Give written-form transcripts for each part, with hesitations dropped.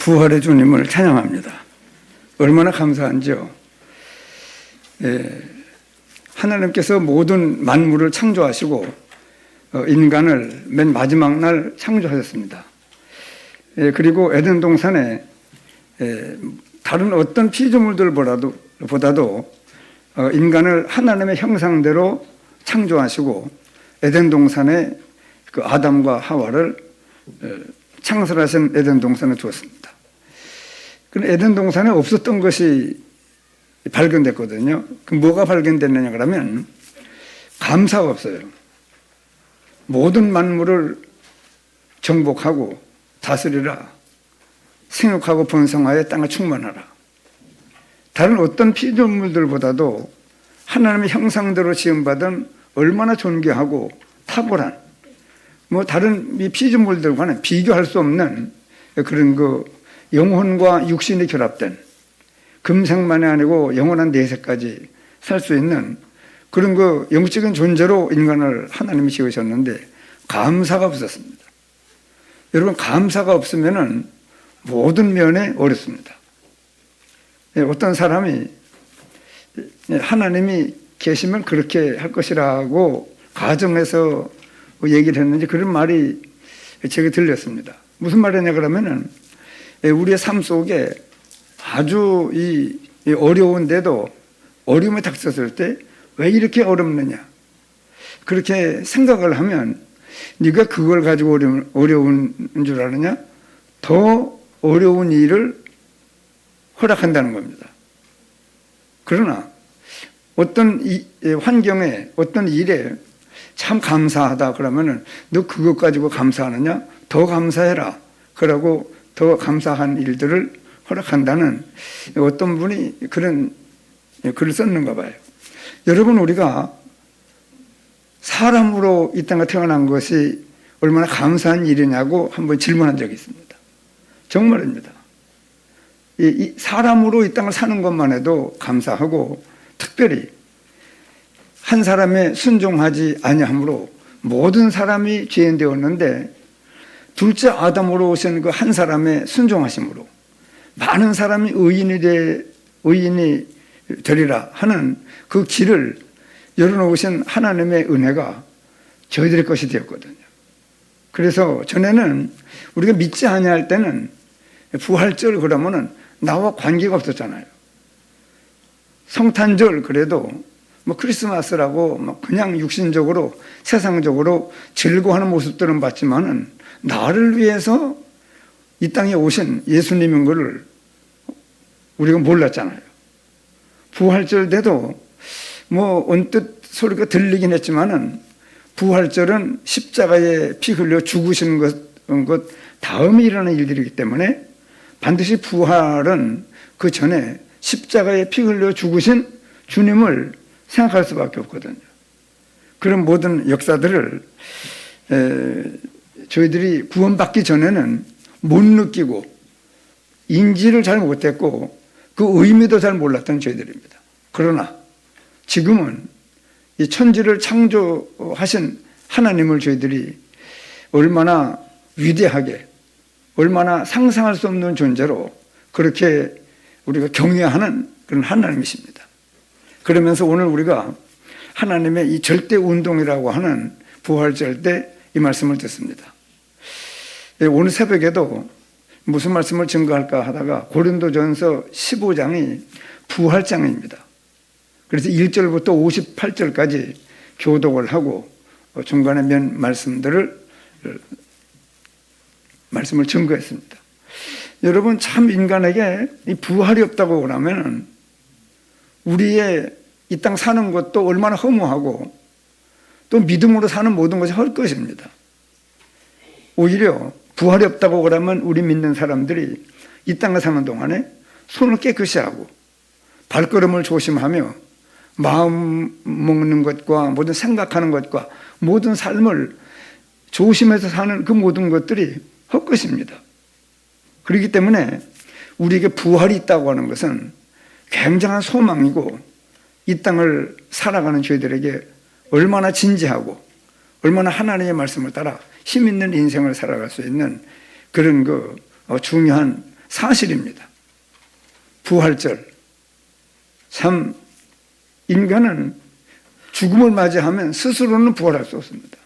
부활의 주님을 찬양합니다. 얼마나 감사한지요. 하나님께서 모든 만물을 창조하시고 인간을 맨 마지막 날 창조하셨습니다. 그리고 에덴 동산에 다른 어떤 피조물들보다도 인간을 하나님의 형상대로 창조하시고 에덴 동산에 그 아담과 하와를 창설하신 에덴 동산에 두었습니다. 그런데 에덴 동산에 없었던 것이 발견됐거든요. 그 뭐가 발견됐느냐 그러면 감사가 없어요. 모든 만물을 정복하고 다스리라. 생육하고 번성하여 땅을 충만하라. 다른 어떤 피조물들보다도 하나님의 형상대로 지음받은 얼마나 존귀하고 탁월한 다른 이 피조물들과는 비교할 수 없는 그런 그 영혼과 육신이 결합된 금생만이 아니고 영원한 내세까지 살 수 있는 그런 그 영적인 존재로 인간을 하나님이 지으셨는데 감사가 없었습니다. 여러분, 감사가 없으면은 모든 면에 어렵습니다. 어떤 사람이 하나님이 계시면 그렇게 할 것이라고 가정해서 얘기를 했는지 그런 말이 제게 들렸습니다. 무슨 말이냐 그러면은 우리의 삶 속에 아주 이 어려운데도 어려움이 닥쳤을 때 왜 이렇게 어렵느냐 그렇게 생각을 하면 네가 그걸 가지고 어려운 줄 아느냐? 더 어려운 일을 허락한다는 겁니다. 그러나 어떤 환경에 어떤 일에 참 감사하다 그러면은 너 그것 가지고 감사하느냐? 더 감사해라. 그러고 더 감사한 일들을 허락한다는 어떤 분이 그런 글을 썼는가 봐요. 여러분, 우리가 사람으로 이 땅에 태어난 것이 얼마나 감사한 일이냐고 한번 질문한 적이 있습니다. 정말입니다. 이 사람으로 이 땅을 사는 것만 해도 감사하고 특별히 한 사람에 순종하지 아니함으로 모든 사람이 죄인 되었는데 둘째 아담으로 오신 그 한 사람의 순종하심으로 많은 사람이 의인이 되리라 하는 그 길을 열어놓으신 하나님의 은혜가 저희들의 것이 되었거든요. 그래서 전에는 우리가 믿지 아니할 때는 부활절 그러면은 나와 관계가 없었잖아요. 성탄절 그래도 크리스마스라고 그냥 육신적으로 세상적으로 즐거워하는 모습들은 봤지만은 나를 위해서 이 땅에 오신 예수님인 것을 우리가 몰랐잖아요. 부활절 때도 언뜻 소리가 들리긴 했지만은 부활절은 십자가에 피 흘려 죽으시는 것 다음에 일어나는 일들이기 때문에 반드시 부활은 그 전에 십자가에 피 흘려 죽으신 주님을 생각할 수밖에 없거든요. 그런 모든 역사들을 저희들이 구원받기 전에는 못 느끼고 인지를 잘 못했고 그 의미도 잘 몰랐던 저희들입니다. 그러나 지금은 이 천지를 창조하신 하나님을 저희들이 얼마나 위대하게 얼마나 상상할 수 없는 존재로 그렇게 우리가 경외하는 그런 하나님이십니다. 그러면서 오늘 우리가 하나님의 이 절대 운동이라고 하는 부활절 때 이 말씀을 듣습니다. 오늘 새벽에도 무슨 말씀을 증거할까 하다가 고린도전서 15장이 부활장입니다. 그래서 1절부터 58절까지 교독을 하고 중간에 몇 말씀을 증거했습니다. 여러분, 참 인간에게 이 부활이 없다고 그러면 우리의 이 땅 사는 것도 얼마나 허무하고 또 믿음으로 사는 모든 것이 헐 것입니다. 오히려 부활이 없다고 그러면 우리 믿는 사람들이 이 땅에 사는 동안에 손을 깨끗이 하고 발걸음을 조심하며 마음 먹는 것과 모든 생각하는 것과 모든 삶을 조심해서 사는 그 모든 것들이 헛것입니다. 그렇기 때문에 우리에게 부활이 있다고 하는 것은 굉장한 소망이고 이 땅을 살아가는 저희들에게 얼마나 진지하고 얼마나 하나님의 말씀을 따라 힘 있는 인생을 살아갈 수 있는 그런 중요한 사실입니다. 부활절. 참 인간은 죽음을 맞이하면 스스로는 부활할 수 없습니다.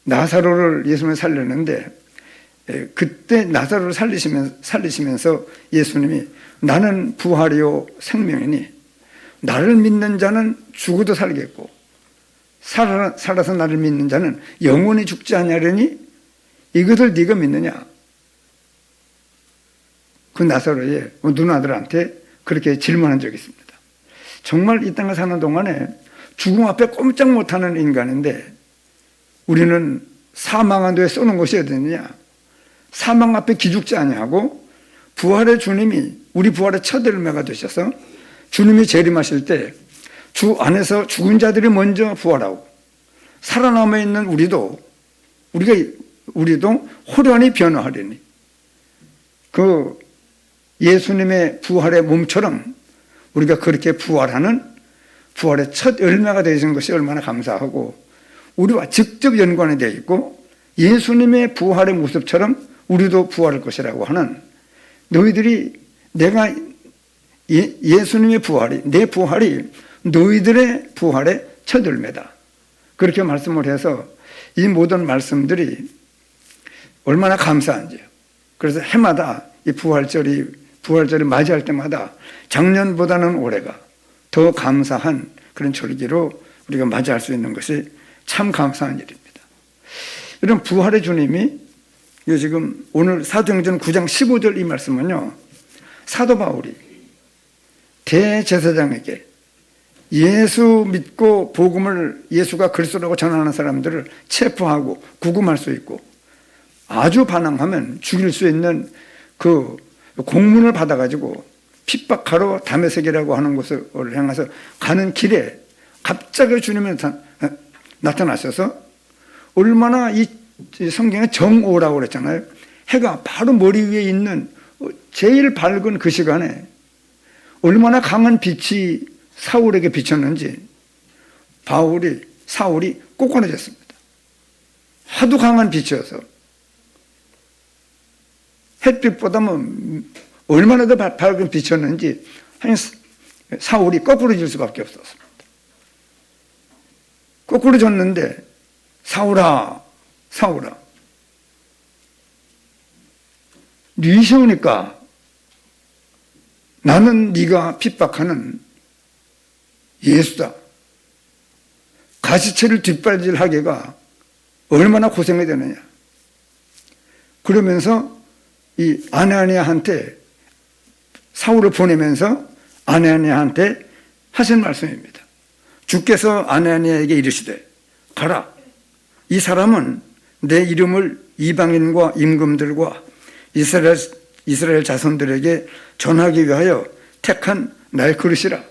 나사로를 예수님이 살렸는데 그때 나사로를 살리시면서 예수님이 나는 부활이요 생명이니 나를 믿는 자는 죽어도 살겠고 살아서 나를 믿는 자는 영원히 죽지 아니하려니 이것을 네가 믿느냐? 그 나사로의 누나들한테 그렇게 질문한 적이 있습니다. 정말 이 땅에 사는 동안에 죽음 앞에 꼼짝 못하는 인간인데 우리는 사망한 데에 쏘는 것이 어디냐? 사망 앞에 기죽지 아니하고 부활의 주님이 우리 부활의 첫 열매가 되셔서 주님이 재림하실 때 주 안에서 죽은 자들이 먼저 부활하고 살아남아 있는 우리도 호련히 변화하리니 그 예수님의 부활의 몸처럼 우리가 그렇게 부활하는 부활의 첫 열매가 되신 것이 얼마나 감사하고 우리와 직접 연관이 되어 있고 예수님의 부활의 모습처럼 우리도 부활할 것이라고 하는 너희들이 내가 예수님의 부활이 내 부활이 너희들의 부활의 첫 열매다. 그렇게 말씀을 해서 이 모든 말씀들이 얼마나 감사한지요. 그래서 해마다 이 부활절이 맞이할 때마다 작년보다는 올해가 더 감사한 그런 절기로 우리가 맞이할 수 있는 것이 참 감사한 일입니다. 이런 부활의 주님이 지금 오늘 사도행전 9장 15절 이 말씀은요, 사도 바울이 대제사장에게 예수 믿고 복음을 예수가 그리스도라고 전하는 사람들을 체포하고 구금할 수 있고 아주 반항하면 죽일 수 있는 그 공문을 받아가지고 핍박하러 다메섹이라고 하는 곳을 향해서 가는 길에 갑자기 주님이 나타나셔서 얼마나 이 성경에 정오라고 그랬잖아요. 해가 바로 머리 위에 있는 제일 밝은 그 시간에 얼마나 강한 빛이 사울에게 비쳤는지 사울이 꼬꾸라졌습니다. 하도 강한 빛이어서 햇빛보다 얼마나 더 밝은 빛이었는지 사울이 거꾸로질 수밖에 없었습니다. 거꾸로졌는데 사울아 네 시오니까 나는 네가 핍박하는 예수다. 가시체를 뒷발질하기가 얼마나 고생이 되느냐. 그러면서 이 아나니아한테 사울을 보내면서 아나니아한테 하신 말씀입니다. 주께서 아나니아에게 이르시되 가라. 이 사람은 내 이름을 이방인과 임금들과 이스라엘 자손들에게 전하기 위하여 택한 나의 그릇이라.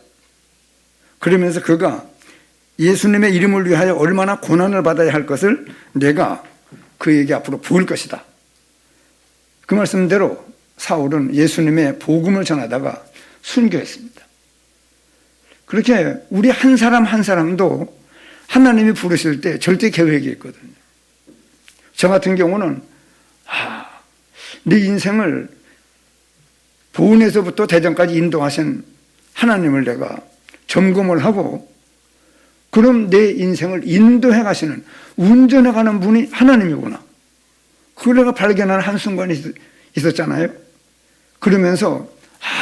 그러면서 그가 예수님의 이름을 위하여 얼마나 고난을 받아야 할 것을 내가 그에게 앞으로 부을 것이다. 그 말씀대로 사울은 예수님의 복음을 전하다가 순교했습니다. 그렇게 우리 한 사람 한 사람도 하나님이 부르실 때 절대 계획이 있거든요. 저 같은 경우는 내 인생을 보은에서부터 대전까지 인도하신 하나님을 내가 점검을 하고 그럼 내 인생을 인도해 가시는 운전해 가는 분이 하나님이구나. 그걸 내가 발견하는 한순간이 있었잖아요. 그러면서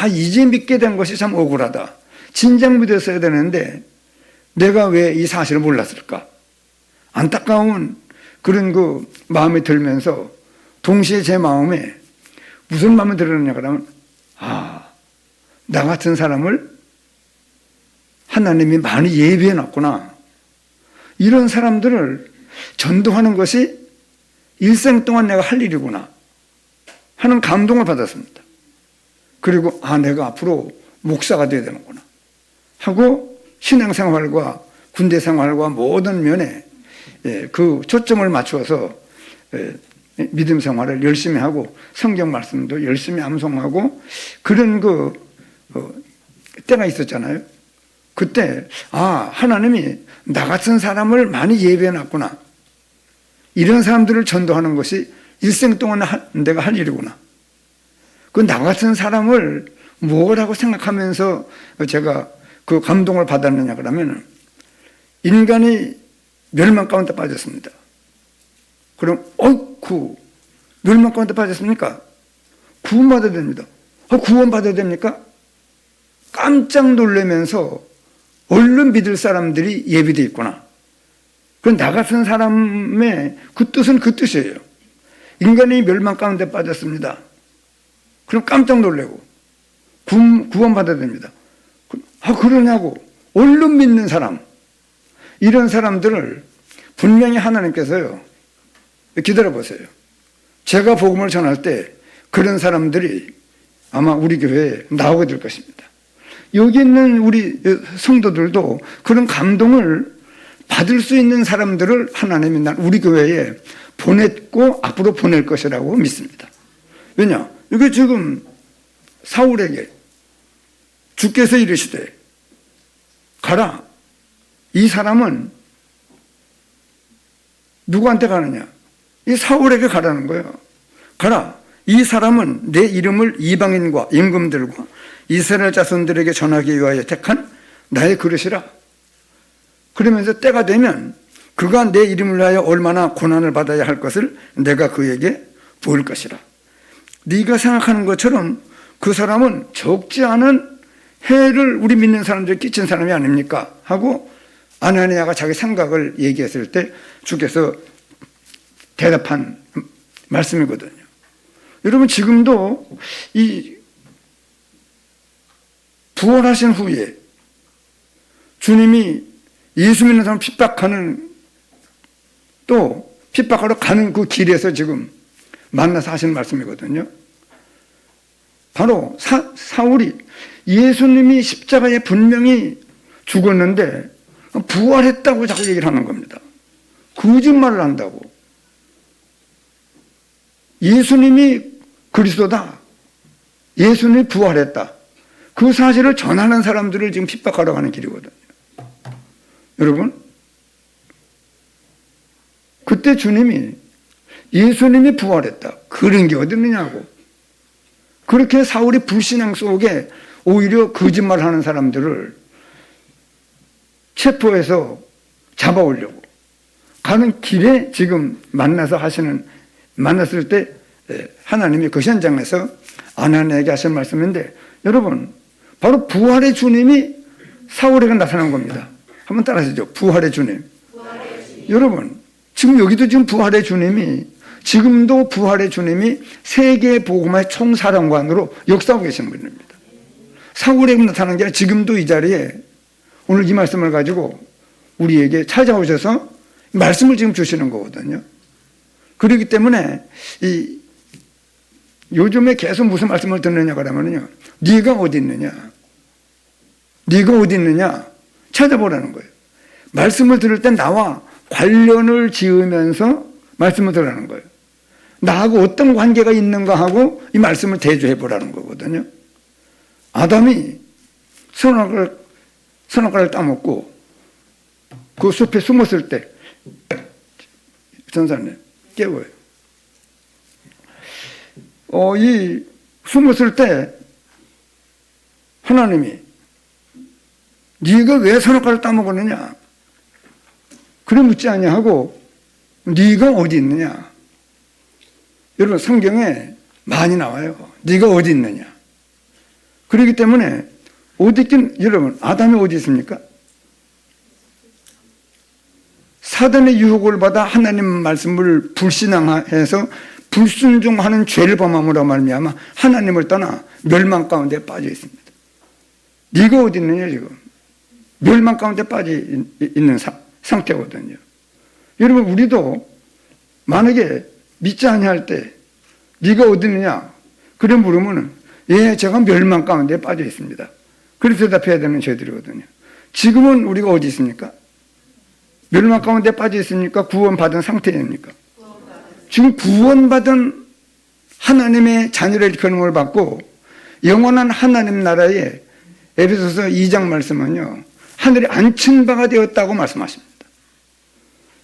이제 믿게 된 것이 참 억울하다. 진작 믿었어야 되는데 내가 왜 이 사실을 몰랐을까? 안타까운 그런 그 마음이 들면서 동시에 제 마음에 무슨 마음이 들었냐 그러면 나 같은 사람을 하나님이 많이 예비해 놨구나. 이런 사람들을 전도하는 것이 일생 동안 내가 할 일이구나 하는 감동을 받았습니다. 그리고 내가 앞으로 목사가 돼야 되는구나 하고 신앙생활과 군대생활과 모든 면에 그 초점을 맞추어서 믿음 생활을 열심히 하고 성경 말씀도 열심히 암송하고 그런 때가 있었잖아요. 그때 하나님이 나 같은 사람을 많이 예비해 놨구나. 이런 사람들을 전도하는 것이 일생 동안 내가 할 일이구나. 그 나 같은 사람을 뭐라고 생각하면서 제가 그 감동을 받았느냐 그러면 인간이 멸망 가운데 빠졌습니다. 그럼 어이쿠 멸망 가운데 빠졌습니까? 구원받아야 됩니다. 구원받아야 됩니까? 깜짝 놀라면서 얼른 믿을 사람들이 예비되어 있구나. 그럼 나 같은 사람의 그 뜻은 그 뜻이에요. 인간이 멸망 가운데 빠졌습니다. 그럼 깜짝 놀래고 구원받아야 됩니다. 그러냐고 얼른 믿는 사람, 이런 사람들을 분명히 하나님께서요, 기다려보세요. 제가 복음을 전할 때 그런 사람들이 아마 우리 교회에 나오게 될 것입니다. 여기 있는 우리 성도들도 그런 감동을 받을 수 있는 사람들을 하나님이 우리 교회에 보냈고 앞으로 보낼 것이라고 믿습니다. 왜냐? 이게 지금 사울에게 주께서 이르시되 가라. 이 사람은 누구한테 가느냐? 이 사울에게 가라는 거예요. 가라. 이 사람은 내 이름을 이방인과 임금들과 이스라엘 자손들에게 전하기 위하여 택한 나의 그릇이라. 그러면서 때가 되면 그가 내 이름을 위하여 얼마나 고난을 받아야 할 것을 내가 그에게 보일 것이라. 네가 생각하는 것처럼 그 사람은 적지 않은 해를 우리 믿는 사람들이 끼친 사람이 아닙니까? 하고 아나니아가 자기 생각을 얘기했을 때 주께서 대답한 말씀이거든요. 여러분, 지금도 이 부활하신 후에 주님이 예수 믿는 사람 핍박하는, 또 핍박하러 가는 그 길에서 지금 만나서 하시는 말씀이거든요. 바로 사울이 예수님이 십자가에 분명히 죽었는데 부활했다고 자꾸 얘기를 하는 겁니다. 거짓말을 한다고. 예수님이 그리스도다. 예수님이 부활했다. 그 사실을 전하는 사람들을 지금 핍박하러 가는 길이거든요. 여러분, 그때 주님이 예수님이 부활했다. 그런 게 어디 있느냐고. 그렇게 사울이 불신앙 속에 오히려 거짓말하는 사람들을 체포해서 잡아오려고 가는 길에 지금 만났을 때 하나님이 그 현장에서 아나니아에게 하신 말씀인데, 여러분, 바로 부활의 주님이 사울에게 나타난 겁니다. 한번 따라하시죠. 부활의 주님. 여러분, 지금 여기도 지금 부활의 주님이, 지금도 부활의 주님이 세계 복음화의 총사령관으로 역사하고 계시는 분입니다. 사울에게 나타난 게 아니라 지금도 이 자리에 오늘 이 말씀을 가지고 우리에게 찾아오셔서 말씀을 지금 주시는 거거든요. 그렇기 때문에 요즘에 계속 무슨 말씀을 듣느냐 그러면요, 네가 어디 있느냐, 네가 어디 있느냐 찾아보라는 거예요. 말씀을 들을 땐 나와 관련을 지으면서 말씀을 들으라는 거예요. 나하고 어떤 관계가 있는가 하고 이 말씀을 대조해 보라는 거거든요. 아담이 선악과를 따먹고 그 숲에 숨었을 때, 전사님 깨워요. 이 숨었을 때 하나님이 네가 왜 선악과를 따먹었느냐 그래 묻지 않냐 하고, 네가 어디 있느냐. 여러분, 성경에 많이 나와요. 네가 어디 있느냐. 그렇기 때문에 어디 있긴, 여러분, 아담이 어디 있습니까? 사단의 유혹을 받아 하나님 말씀을 불신앙해서 불순종하는 죄를 범함으로 말미암아 하나님을 떠나 멸망 가운데 빠져 있습니다. 네가 어디 있느냐. 지금 멸망 가운데 빠져 있는 상태거든요. 여러분, 우리도 만약에 믿지 아니할 때 네가 어디 있느냐 그래 물으면 예, 제가 멸망 가운데 빠져 있습니다. 그래서 대답해야 되는 저희들이거든요. 지금은 우리가 어디 있습니까? 멸망 가운데 빠져 있습니까? 구원받은 상태입니까? 지금 구원받은 하나님의 자녀를 일컬음을 받고 영원한 하나님 나라에, 에베소서 2장 말씀은요, 하늘에 앉힌 바가 되었다고 말씀하십니다.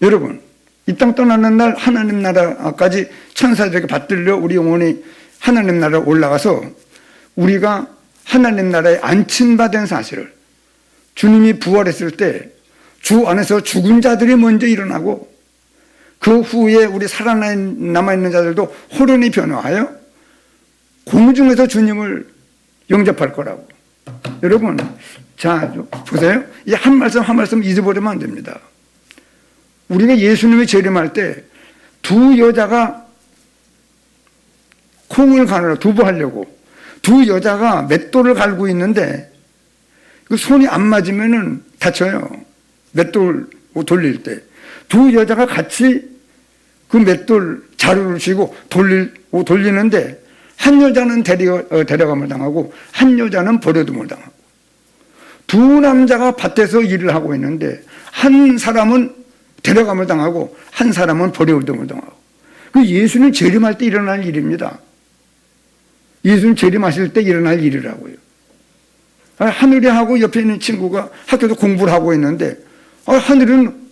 여러분, 이 땅 떠나는 날 하나님 나라까지 천사들에게 받들려 우리 영혼이 하나님 나라에 올라가서 우리가 하나님 나라에 안친받은 사실을, 주님이 부활했을 때 주 안에서 죽은 자들이 먼저 일어나고 그 후에 우리 살아남아있는 자들도 호련히 변화하여 공중에서 주님을 영접할 거라고. 여러분, 자, 보세요. 이 한 말씀 한 말씀 잊어버리면 안 됩니다. 우리가 예수님을 재림할 때 두 여자가 콩을 가느라 두부하려고 두 여자가 맷돌을 갈고 있는데 그 손이 안 맞으면은 다쳐요. 맷돌 돌릴 때. 두 여자가 같이 그 맷돌 자루를 쥐고 돌리는데 한 여자는 데려감을 당하고 한 여자는 버려둠을 당하고, 두 남자가 밭에서 일을 하고 있는데 한 사람은 데려감을 당하고 한 사람은 버려둠을 당하고. 그 예수님 재림할 때 일어날 일입니다. 예수님 재림하실 때 일어날 일이라고요. 하늘이 하고 옆에 있는 친구가 학교에서 공부를 하고 있는데 하늘은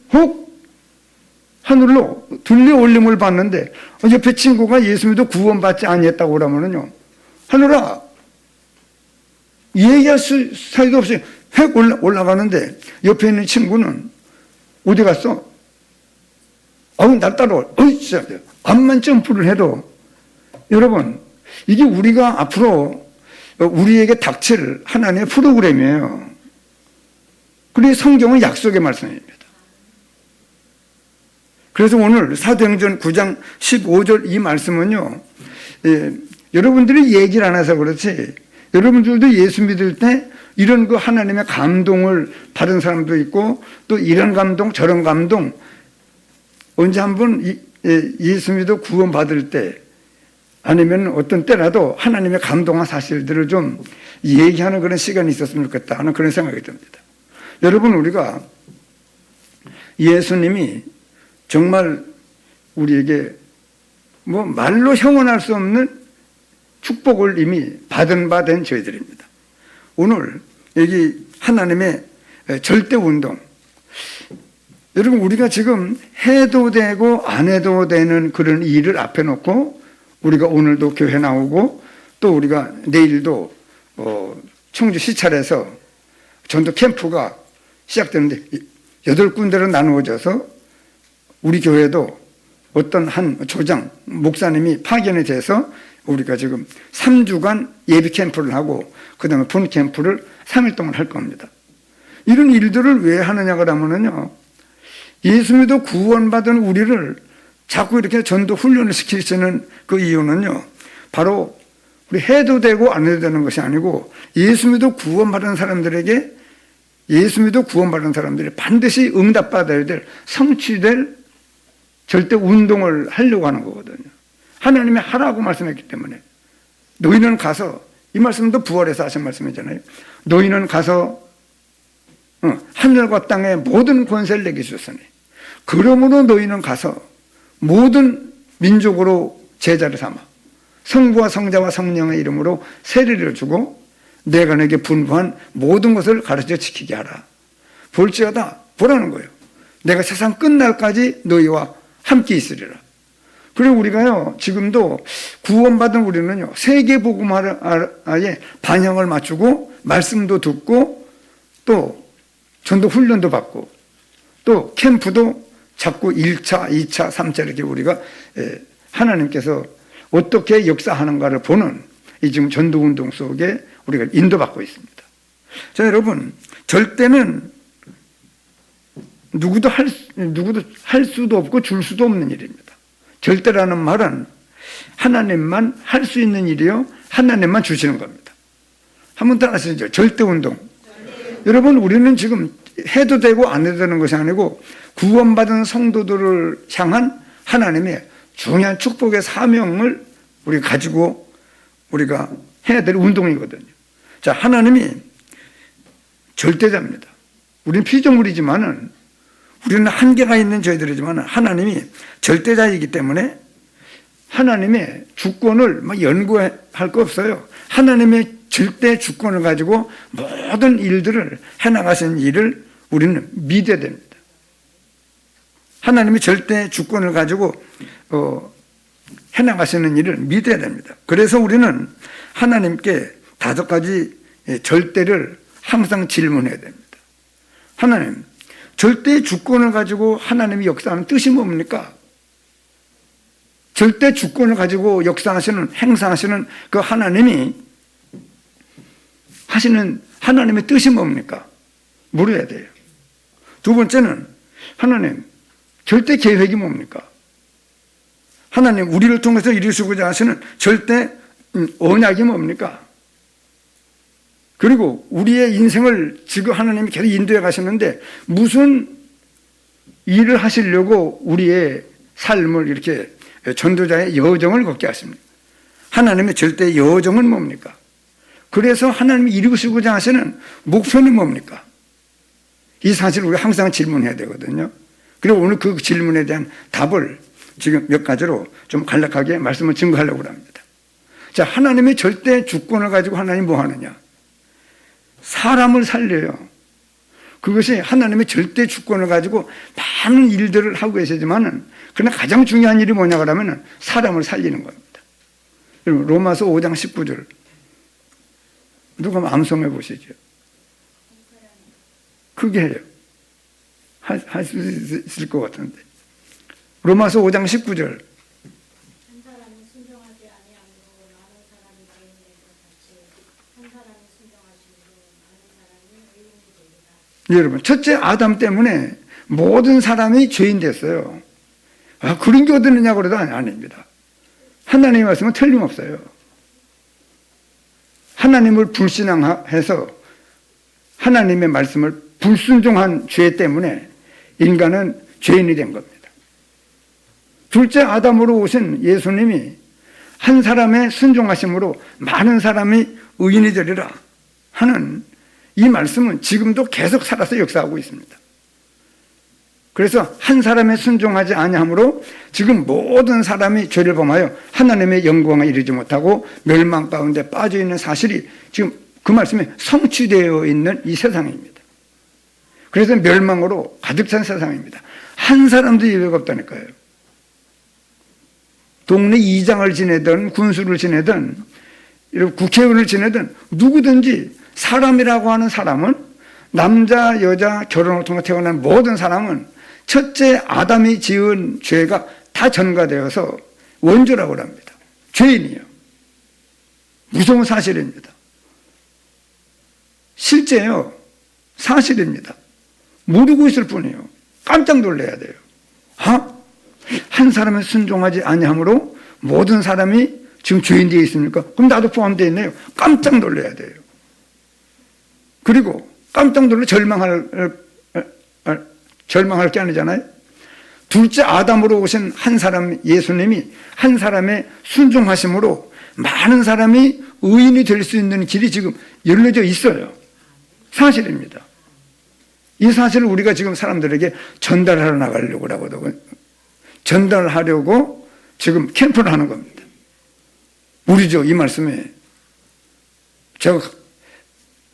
하늘로 들려 올림을 받는데 옆에 친구가 예수님도 구원받지 아니했다고 그러면은요, 하늘아, 얘기할 사이도 없이 획 올라가는데 옆에 있는 친구는 어디 갔어? 날 따라와. 진짜 암만 점프를 해도, 여러분, 이게 우리가 앞으로 우리에게 닥칠 하나님의 프로그램이에요. 그리고 성경은 약속의 말씀입니다. 그래서 오늘 사도행전 9장 15절 이 말씀은요, 여러분들이 얘기를 안 해서 그렇지, 여러분들도 예수 믿을 때 이런 그 하나님의 감동을 받은 사람도 있고, 또 이런 감동 저런 감동, 언제 한번 예수 믿어 구원받을 때 아니면 어떤 때라도 하나님의 감동한 사실들을 좀 얘기하는 그런 시간이 있었으면 좋겠다 하는 그런 생각이 듭니다. 여러분, 우리가 예수님이 정말 우리에게 뭐 말로 형언할 수 없는 축복을 이미 받은 바 된 저희들입니다. 오늘 여기 하나님의 절대 운동, 여러분, 우리가 지금 해도 되고 안 해도 되는 그런 일을 앞에 놓고 우리가 오늘도 교회 나오고 또 우리가 내일도 청주 시찰에서 전도 캠프가 시작되는데 8군데로 나누어져서 우리 교회도 어떤 한 조장, 목사님이 파견이 돼서 우리가 지금 3주간 예비 캠프를 하고 그 다음에 본 캠프를 3일 동안 할 겁니다. 이런 일들을 왜 하느냐 그러면요, 예수 믿어 구원받은 우리를 자꾸 이렇게 전도 훈련을 시키시는 그 이유는요, 바로 우리 해도 되고 안 해도 되는 것이 아니고 예수 믿어 구원받은 사람들에게, 예수 믿어 구원받은 사람들이 반드시 응답받아야 될, 성취될 절대 운동을 하려고 하는 거거든요. 하나님이 하라고 말씀했기 때문에 너희는 가서, 이 말씀도 부활해서 하신 말씀이잖아요. 너희는 가서 하늘과 땅의 모든 권세를 내게 주셨으니 그러므로 너희는 가서 모든 민족으로 제자를 삼아 성부와 성자와 성령의 이름으로 세례를 주고 내가 내게 분부한 모든 것을 가르쳐 지키게 하라. 볼지어다, 보라는 거예요. 내가 세상 끝날까지 너희와 함께 있으리라. 그리고 우리가요, 지금도 구원받은 우리는요, 세계복음화에 방향을 맞추고 말씀도 듣고 또 전도 훈련도 받고 또 캠프도 자꾸 1차, 2차, 3차 이렇게 우리가 하나님께서 어떻게 역사하는가를 보는 이 지금 전도운동 속에 우리가 인도받고 있습니다. 자, 여러분, 절대는 누구도 할 수도 없고 줄 수도 없는 일입니다. 절대라는 말은 하나님만 할 수 있는 일이요, 하나님만 주시는 겁니다. 한번 따라하시죠. 절대운동. 여러분, 우리는 지금 해도 되고 안 해도 되는 것이 아니고 구원받은 성도들을 향한 하나님의 중요한 축복의 사명을 우리가 가지고 우리가 해야 될 운동이거든요. 자, 하나님이 절대자입니다. 우리는 피조물이지만은, 우리는 한계가 있는 저희들이지만 하나님이 절대자이기 때문에 하나님의 주권을 연구할 거 없어요. 하나님의 절대 주권을 가지고 모든 일들을 해나가신 일을 우리는 믿어야 됩니다. 하나님의 절대 주권을 가지고 해나가시는 일을 믿어야 됩니다. 그래서 우리는 하나님께 5가지 절대를 항상 질문해야 됩니다. 하나님, 절대 주권을 가지고 하나님이 역사하는 뜻이 뭡니까? 절대 주권을 가지고 역사하시는, 행사하시는 그 하나님이 하시는 하나님의 뜻이 뭡니까? 물어야 돼요. 두 번째는 하나님, 절대 계획이 뭡니까? 하나님, 우리를 통해서 이루시고자 하시는 절대 언약이 뭡니까? 그리고 우리의 인생을 지금 하나님이 계속 인도해 가시는데 무슨 일을 하시려고 우리의 삶을 이렇게 전도자의 여정을 걷게 하십니까? 하나님의 절대 여정은 뭡니까? 그래서 하나님이 이루시고자 하시는 목표는 뭡니까? 이 사실을 우리가 항상 질문해야 되거든요. 그리고 오늘 그 질문에 대한 답을 지금 몇 가지로 좀 간략하게 말씀을 증거하려고 합니다. 자, 하나님의 절대 주권을 가지고 하나님이 뭐 하느냐? 사람을 살려요. 그것이 하나님의 절대 주권을 가지고 많은 일들을 하고 계시지만은 그러나 가장 중요한 일이 뭐냐 그러면은 사람을 살리는 겁니다. 여러분, 로마서 5장 19절. 누가 한번 암송해 보시죠. 크게 해요. 할 수 있을 것 같은데. 로마서 5장 19절. 한 사람이 순종하지 아니함으로 많은 사람이 죄인된 것 같이 한 사람이 순종하심으로 많은 사람이 의인이 되리라. 여러분, 첫째 아담 때문에 모든 사람이 죄인 됐어요. 아, 그런 게 어디 있느냐 그래도 아닙니다. 하나님의 말씀은 틀림없어요. 하나님을 불신앙해서 하나님의 말씀을 불순종한 죄 때문에 인간은 죄인이 된 겁니다. 둘째 아담으로 오신 예수님이 한 사람의 순종하심으로 많은 사람이 의인이 되리라 하는 이 말씀은 지금도 계속 살아서 역사하고 있습니다. 그래서 한 사람의 순종하지 아니함으로 지금 모든 사람이 죄를 범하여 하나님의 영광에 이르지 못하고 멸망 가운데 빠져 있는 사실이 지금 그 말씀에 성취되어 있는 이 세상입니다. 그래서 멸망으로 가득 찬 세상입니다. 한 사람도 예외가 없다니까요. 동네 이장을 지내든 군수를 지내든 국회의원을 지내든 누구든지 사람이라고 하는 사람은 남자 여자 결혼을 통해 태어난 모든 사람은 첫째 아담이 지은 죄가 다 전가되어서 원죄라고 합니다. 죄인이에요. 무서운 사실입니다. 실제요. 사실입니다. 모르고 있을 뿐이에요. 깜짝 놀라야 돼요. 한 사람은 순종하지 아니함으로 모든 사람이 지금 죄인 되어 있습니까? 그럼 나도 포함되어 있네요. 깜짝 놀라야 돼요. 그리고 깜짝 놀라 절망할 게 아니잖아요. 둘째 아담으로 오신 한 사람 예수님이 한 사람의 순종하심으로 많은 사람이 의인이 될 수 있는 길이 지금 열려져 있어요. 사실입니다. 이 사실을 우리가 지금 사람들에게 전달하러 나가려고 하거든요. 전달하려고 지금 캠프를 하는 겁니다. 우리죠, 이 말씀에. 제가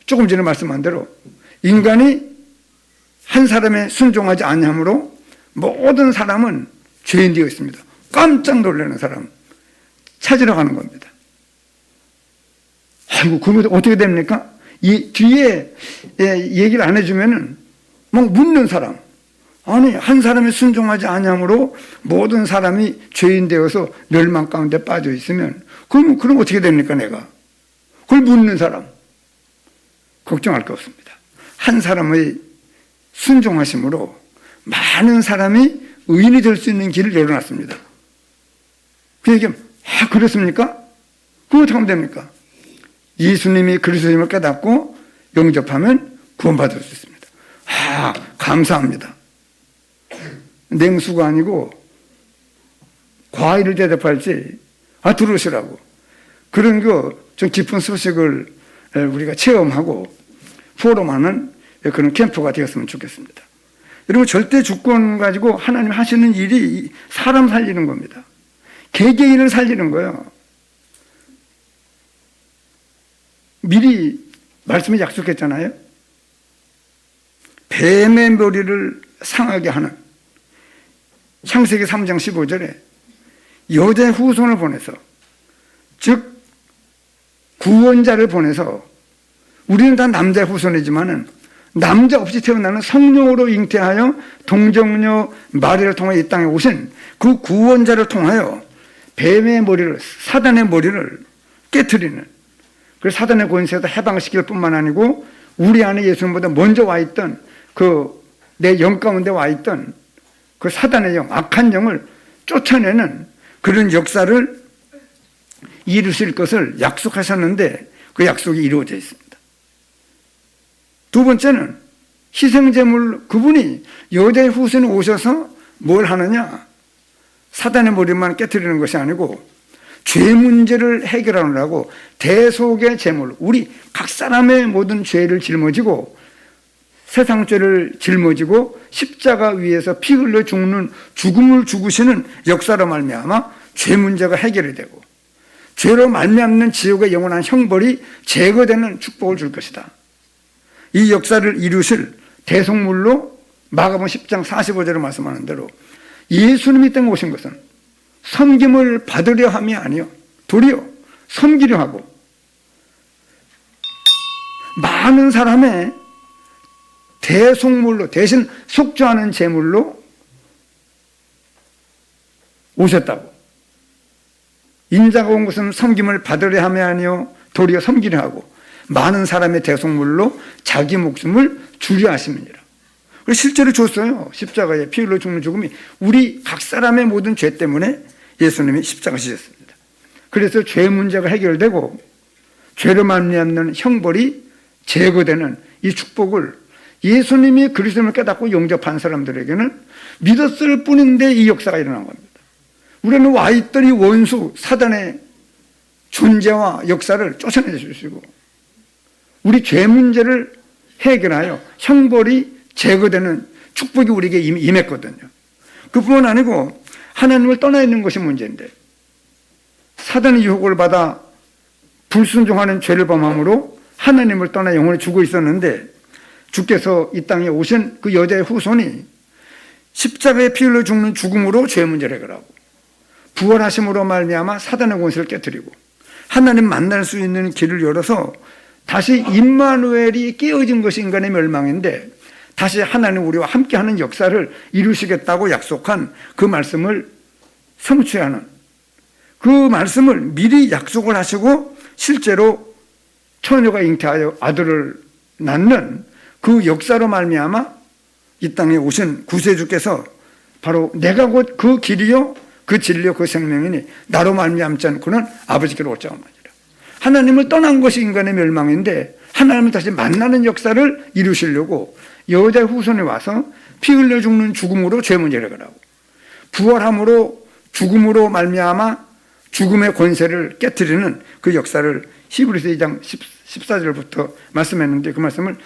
조금 전에 말씀한 대로 인간이 한 사람에 순종하지 아니함으로 모든 사람은 죄인 되어 있습니다. 깜짝 놀라는 사람 찾으러 가는 겁니다. 아이고, 그러면 어떻게 됩니까? 이 뒤에 얘기를 안 해주면은 막 묻는 사람. 아니, 한 사람이 순종하지 아니함으로 모든 사람이 죄인 되어서 멸망 가운데 빠져 있으면 그럼 어떻게 됩니까, 내가? 그걸 묻는 사람. 걱정할 게 없습니다. 한 사람의 순종하심으로 많은 사람이 의인이 될 수 있는 길을 열어놨습니다. 그 얘기하면, 그렇습니까? 그거 어떻게 하면 됩니까? 예수님이 그리스도임을 깨닫고 영접하면 구원받을 수 있습니다. 감사합니다. 냉수가 아니고 과일을 대접할지 들으시라고. 그런 좀 깊은 소식을 우리가 체험하고 포럼하는 그런 캠프가 되었으면 좋겠습니다. 여러분, 절대 주권 가지고 하나님 하시는 일이 사람 살리는 겁니다. 개개인을 살리는 거예요. 미리 말씀에 약속했잖아요. 뱀의 머리를 상하게 하는 창세기 3장 15절에 여자의 후손을 보내서, 즉 구원자를 보내서, 우리는 다 남자의 후손이지만은 남자 없이 태어나는 성령으로 잉태하여 동정녀 마리아를 통해 이 땅에 오신 그 구원자를 통하여 뱀의 머리를, 사단의 머리를 깨트리는, 그 사단의 권세에서 해방시킬 뿐만 아니고 우리 안에 예수님보다 먼저 와 있던 그 내 영 가운데 와 있던 그 사단의 영, 악한 영을 쫓아내는 그런 역사를 이루실 것을 약속하셨는데 그 약속이 이루어져 있습니다. 두 번째는 희생제물, 그분이 여자의 후손이 오셔서 뭘 하느냐? 사단의 머리만 깨트리는 것이 아니고 죄 문제를 해결하느라고 대속의 제물, 우리 각 사람의 모든 죄를 짊어지고 세상 죄를 짊어지고 십자가 위에서 피 흘려 죽는 죽음을 죽으시는 역사로 말미암아 죄 문제가 해결이 되고 죄로 말미암는 지옥의 영원한 형벌이 제거되는 축복을 줄 것이다. 이 역사를 이루실 대속물로 마가복음 10장 45절에 말씀하는 대로 예수님이 땅에 오신 것은 섬김을 받으려 함이 아니요 도리어 섬기려 하고 많은 사람의 대속물로, 대신 속죄하는 제물로 오셨다고. 인자가 온 것은 섬김을 받으려 함이 아니요 도리어 섬기려 하고 많은 사람의 대속물로 자기 목숨을 주려 하심이니라. 실제로 줬어요. 십자가에 피 흘려 죽는 죽음이 우리 각 사람의 모든 죄 때문에 예수님이 십자가 지셨습니다. 그래서 죄 문제가 해결되고 죄로 말미암는 형벌이 제거되는 이 축복을 예수님이 그리스도를 깨닫고 영접한 사람들에게는 믿었을 뿐인데 이 역사가 일어난 겁니다. 우리는 와 있던 이 원수 사단의 존재와 역사를 쫓아내 주시고 우리 죄 문제를 해결하여 형벌이 제거되는 축복이 우리에게 임했거든요. 그뿐만 아니고 하나님을 떠나 있는 것이 문제인데 사단의 유혹을 받아 불순종하는 죄를 범함으로 하나님을 떠나 영원히 죽어 있었는데 주께서 이 땅에 오신 그 여자의 후손이 십자가에 피 흘려 죽는 죽음으로 죄 문제를 해결하고 부활하심으로 말미암아 사단의 권세를 깨뜨리고 하나님 만날 수 있는 길을 열어서 다시 임마누엘이 깨어진 것이 인간의 멸망인데 다시 하나님 우리와 함께하는 역사를 이루시겠다고 약속한 그 말씀을 성취하는 그 말씀을 미리 약속을 하시고 실제로 처녀가 잉태하여 아들을 낳는 그 역사로 말미암아 이 땅에 오신 구세주께서 바로 내가 곧 그 길이요 그 진리요 그 생명이니 나로 말미암지 않고는 아버지께로 올 자가 없느니라. 하나님을 떠난 것이 인간의 멸망인데 하나님을 다시 만나는 역사를 이루시려고 여자의 후손이 와서 피 흘려 죽는 죽음으로 죄 문제를 해결하고 부활함으로 죽음으로 말미암아 죽음의 권세를 깨트리는 그 역사를 히브리서 2장 14절부터 말씀했는데 그 말씀을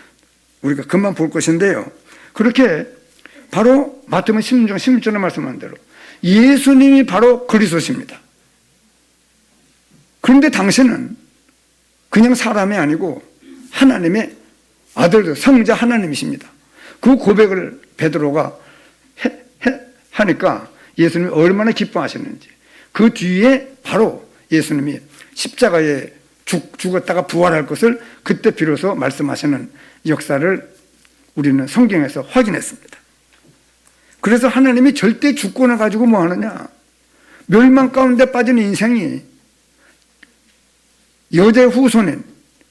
우리가 금방 볼 것인데요. 그렇게 바로 마태복음 16장 16절에 말씀한 대로 예수님이 바로 그리스도십니다. 그런데 당신은 그냥 사람이 아니고 하나님의 아들, 성자 하나님이십니다. 그 고백을 베드로가 하니까 예수님이 얼마나 기뻐하셨는지 그 뒤에 바로 예수님이 십자가에 죽었다가 부활할 것을 그때 비로소 말씀하시는 역사를 우리는 성경에서 확인했습니다. 그래서 하나님이 절대 주권을 가지고 뭐 하느냐? 멸망 가운데 빠진 인생이 여자의 후손인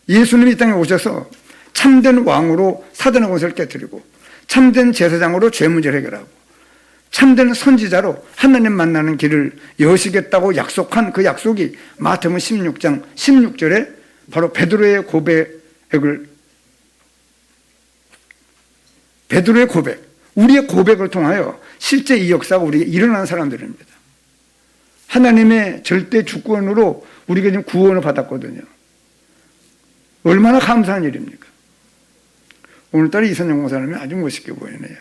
예수님이 이 땅에 오셔서 참된 왕으로 사단의 권세를 깨뜨리고 참된 제사장으로 죄 문제를 해결하고 참된 선지자로 하나님 만나는 길을 여시겠다고 약속한 그 약속이 마태복음 16장 16절에 바로 베드로의 고백, 우리의 고백을 통하여 실제 이 역사가 우리에게 일어난 사람들입니다. 하나님의 절대 주권으로 우리가 지금 구원을 받았거든요. 얼마나 감사한 일입니까? 오늘따라 이선영 목사님이 아주 멋있게 보이네요.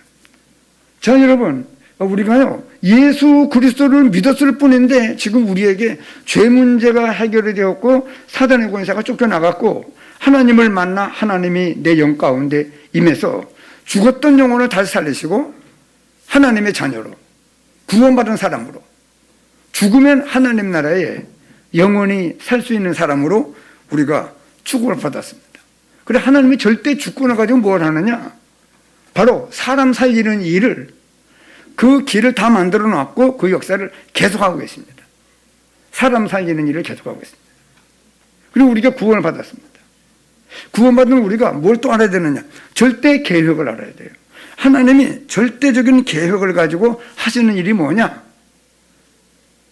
자, 여러분, 우리가요, 예수 그리스도를 믿었을 뿐인데 지금 우리에게 죄 문제가 해결이 되었고 사단의 권세가 쫓겨나갔고 하나님을 만나 하나님이 내 영 가운데 임해서 죽었던 영혼을 다시 살리시고 하나님의 자녀로 구원받은 사람으로 죽으면 하나님 나라에 영원히 살 수 있는 사람으로 우리가 축복을 받았습니다. 그래 하나님이 절대 죽고 나가지고 뭘 하느냐? 바로 사람 살리는 일을 그 길을 다 만들어 놨고 그 역사를 계속하고 계십니다. 사람 살리는 일을 계속하고 있습니다. 그리고 우리가 구원을 받았습니다. 구원받은 우리가 뭘 또 알아야 되느냐? 절대 계획을 알아야 돼요. 하나님이 절대적인 계획을 가지고 하시는 일이 뭐냐?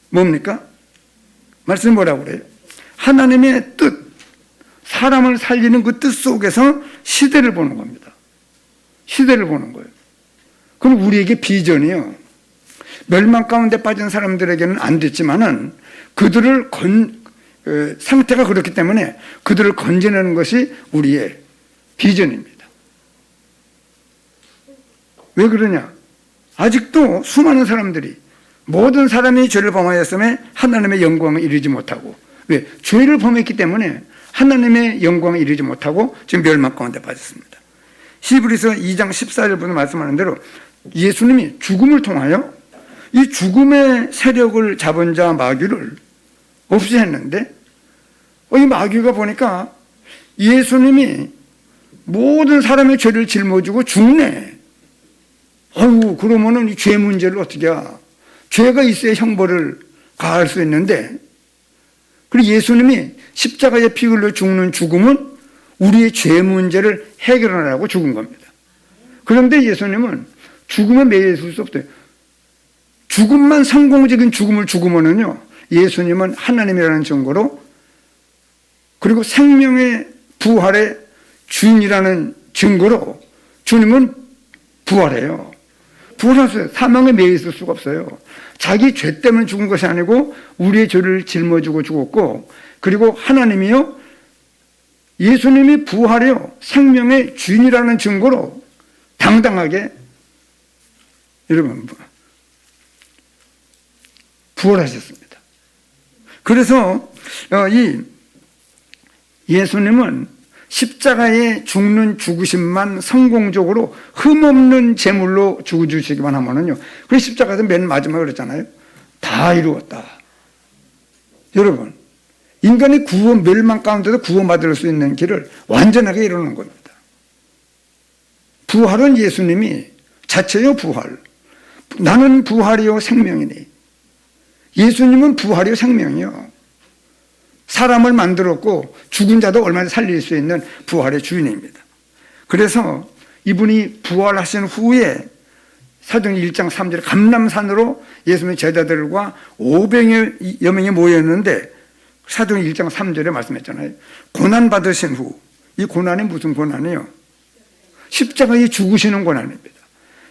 뭡니까? 말씀 뭐라고 그래요? 하나님의 뜻, 사람을 살리는 그 뜻 속에서 시대를 보는 겁니다. 시대를 보는 거예요. 그럼 우리에게 비전이요. 멸망 가운데 빠진 사람들에게는 안 됐지만은 그들을 상태가 그렇기 때문에 그들을 건져내는 것이 우리의 비전입니다. 왜 그러냐? 아직도 수많은 사람들이 모든 사람이 죄를 범하였음에 하나님의 영광을 이루지 못하고, 왜? 죄를 범했기 때문에 하나님의 영광을 이루지 못하고 지금 멸망 가운데 빠졌습니다. 히브리서 2장 14절부터 말씀하는 대로 예수님이 죽음을 통하여 이 죽음의 세력을 잡은 자 마귀를 없애했는데, 이 마귀가 보니까 예수님이 모든 사람의 죄를 짊어지고 죽네. 아유, 그러면은 이 죄 문제를 어떻게 해? 죄가 있어야 형벌을 가할 수 있는데, 그리고 예수님이 십자가에 피 흘려 죽는 죽음은 우리의 죄 문제를 해결하라고 죽은 겁니다. 그런데 예수님은 죽음에 매여 있을 수 없어요. 죽음만 성공적인 죽음을 죽으면은요, 예수님은 하나님이라는 증거로, 그리고 생명의 부활의 주인이라는 증거로 주님은 부활해요. 부활하세요. 사망에 매여 있을 수가 없어요. 자기 죄 때문에 죽은 것이 아니고 우리의 죄를 짊어지고 죽었고, 그리고 하나님이요, 예수님이 부활해요. 생명의 주인이라는 증거로 당당하게 여러분 부활하셨습니다. 그래서 이 예수님은 십자가에 죽는 죽으심만 성공적으로 흠없는 제물로 죽어주시기만 하면은요, 그 십자가에서 맨 마지막에 그랬잖아요. 다 이루었다. 여러분, 인간의 구원, 멸망 가운데도 구원받을 수 있는 길을 완전하게 이루는 겁니다. 부활은 예수님이 자체요, 부활. 나는 부활이요 생명이니. 예수님은 부활이요 생명이요. 사람을 만들었고 죽은 자도 얼마나 살릴 수 있는 부활의 주인입니다. 그래서 이분이 부활하신 후에 사도행전 1장 3절에 감람산으로 예수님의 제자들과 500여 명이 모였는데 사도행전 1장 3절에 말씀했잖아요. 고난 받으신 후, 이 고난이 무슨 고난이요? 십자가에 죽으시는 고난입니다.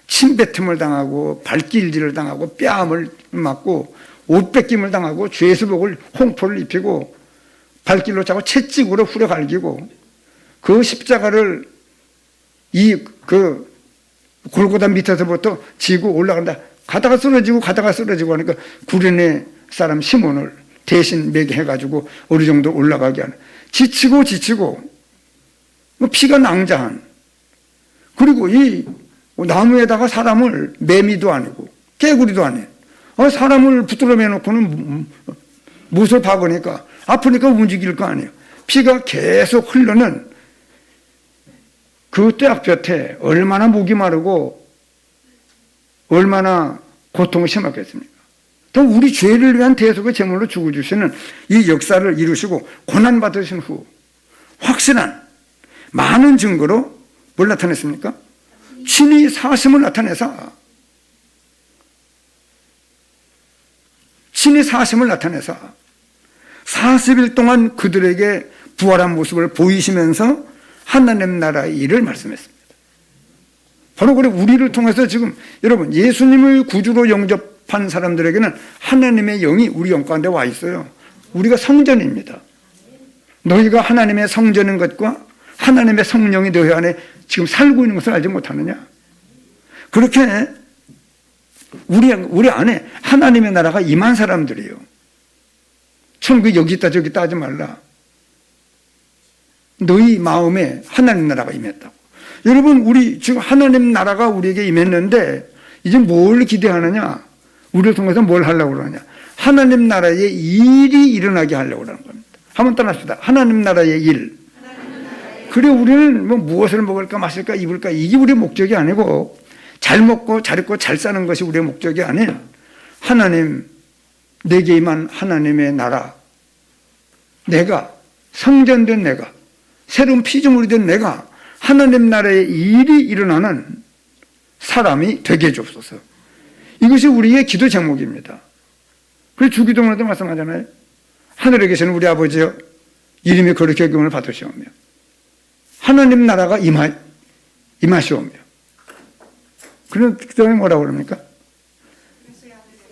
침뱉음을 당하고 발길질을 당하고 뺨을 맞고 옷 뺏김을 당하고 죄수복을 홍포를 입히고 발길로 차고 채찍으로 후려갈기고 그 십자가를 골고다 밑에서부터 지고 올라간다. 가다가 쓰러지고 하니까 구레네 사람 시몬을 대신 매게 해가지고 어느 정도 올라가게 하는, 지치고 피가 낭자한, 그리고 이 나무에다가 사람을, 매미도 아니고 개구리도 아니에요. 사람을 붙들어 매놓고는 못을 박으니까 아프니까 움직일 거 아니에요. 피가 계속 흐르는 그 뙤약볕에 얼마나 목이 마르고 얼마나 고통이 심하겠습니까? 또 우리 죄를 위한 대속의 제물로 죽어주시는 이 역사를 이루시고 고난받으신 후 확실한 많은 증거로 뭘 나타냈습니까? 친히 사심을 나타내서 40일 동안 그들에게 부활한 모습을 보이시면서 하나님 나라의 일을 말씀했습니다. 바로 그래 우리를 통해서 지금 여러분 예수님을 구주로 영접한 사람들에게는 하나님의 영이 우리 영 가운데 와 있어요. 우리가 성전입니다. 너희가 하나님의 성전인 것과 하나님의 성령이 너희 안에 지금 살고 있는 것을 알지 못하느냐? 그렇게 우리 안에 하나님의 나라가 임한 사람들이에요. 천국 여기 있다 저기 있다 하지 말라. 너희 마음에 하나님 나라가 임했다고. 여러분 우리 지금 하나님 나라가 우리에게 임했는데 이제 뭘 기대하느냐? 우리를 통해서 뭘 하려고 그러냐? 하나님 나라의 일이 일어나게 하려고 하는 겁니다. 한번 떠납시다. 하나님 나라의 일. 그래 우리는 뭐 무엇을 먹을까 마실까 입을까 이게 우리의 목적이 아니고 잘 먹고 잘 입고 잘 사는 것이 우리의 목적이 아닌 하나님 내게 임한 하나님의 나라 내가 성전된 내가 새로운 피조물이 된 내가 하나님 나라의 일이 일어나는 사람이 되게 해주옵소서. 이것이 우리의 기도 제목입니다. 그래서 주기도문에도 말씀하잖아요. 하늘에 계시는 우리 아버지여 이름이 거룩히 여김을 받으시오며 하나님 나라가 임하시오며 그런 그다음에 뭐라고 그럽니까?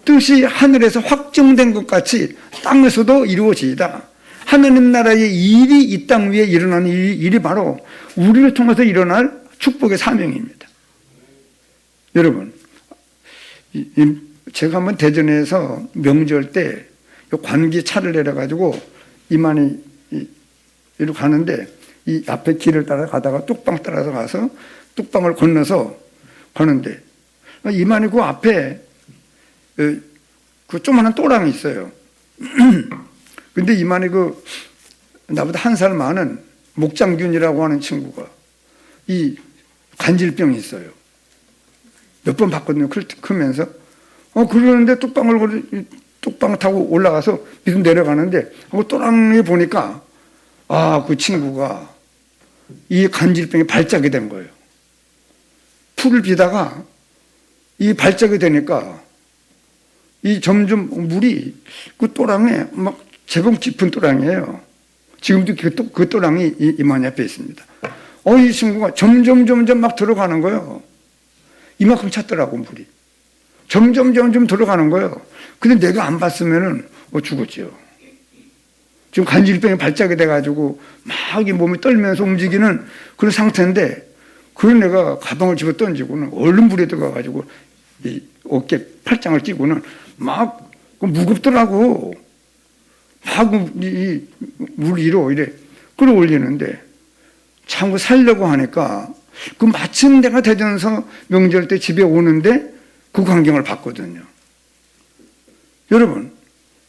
뜻이 하늘에서 확정된 것 같이 땅에서도 이루어지이다. 하나님 나라의 일이 이 땅 위에 일어나는 일이 바로 우리를 통해서 일어날 축복의 사명입니다. 여러분 제가 한번 대전에서 명절 때 관기 차를 내려가지고 이만희 이리로 가는데 이 앞에 길을 따라 가다가 뚝방 따라서 가서 뚝방을 건너서 가는데 이만희 그 앞에 그 조그마한 또랑이 있어요. 근데 이만희 그 나보다 한 살 많은 목장균이라고 하는 친구가 이 간질병이 있어요. 몇 번 봤거든요. 크면서. 그러는데 뚝방을 타고 올라가서 밑으로 내려가는데 또랑이 보니까 그 친구가 이 간질병에 발작이 된 거예요. 풀을 비다가 이 발작이 되니까 이 점점 물이 그 또랑에 막 제법 깊은 또랑이에요. 지금도 그 또랑이 이만희 앞에 있습니다. 이 친구가 점점 막 들어가는 거예요. 이만큼 찼더라고 물이. 점점 들어가는 거예요. 근데 내가 안 봤으면은 죽었지요. 지금 간질병이 발작이 돼가지고 막 이 몸이 떨면서 움직이는 그런 상태인데 그런 내가 가방을 집어 던지고는 얼른 물에 들어가가지고 이 어깨 팔짱을 끼고는 막 무겁더라고. 막 이 물 위로 이래 끌어올리는데 참고 살려고 하니까 그 마침 내가 대전서 명절 때 집에 오는데 그 광경을 봤거든요. 여러분,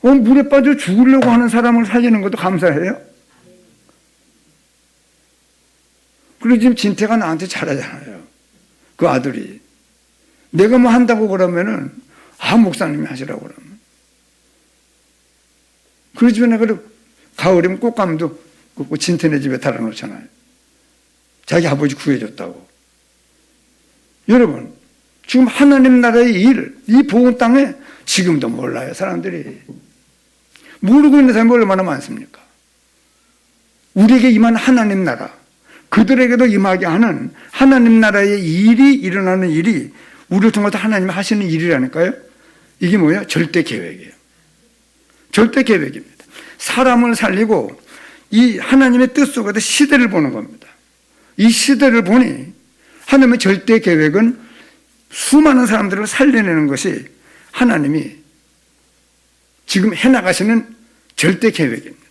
물에 빠져 죽으려고 하는 사람을 살리는 것도 감사해요. 그리고 지금 진태가 나한테 잘하잖아요. 그 아들이. 내가 뭐 한다고 그러면은 목사님이 하시라고 그러면. 그러지만 내가 가을이면 꽃감도 진태네 집에 달아놓잖아요. 자기 아버지 구해줬다고. 여러분, 지금 하나님 나라의 일, 이 복음 땅에 지금도 몰라요, 사람들이. 모르고 있는 사람이 얼마나 많습니까? 우리에게 임한 하나님 나라, 그들에게도 임하게 하는 하나님 나라의 일이 일어나는 일이 우리를 통해서 하나님이 하시는 일이라니까요. 이게 뭐예요? 절대 계획이에요. 절대 계획입니다. 사람을 살리고 이 하나님의 뜻 속에서 시대를 보는 겁니다. 이 시대를 보니 하나님의 절대 계획은 수많은 사람들을 살려내는 것이 하나님이 지금 해나가시는 절대 계획입니다.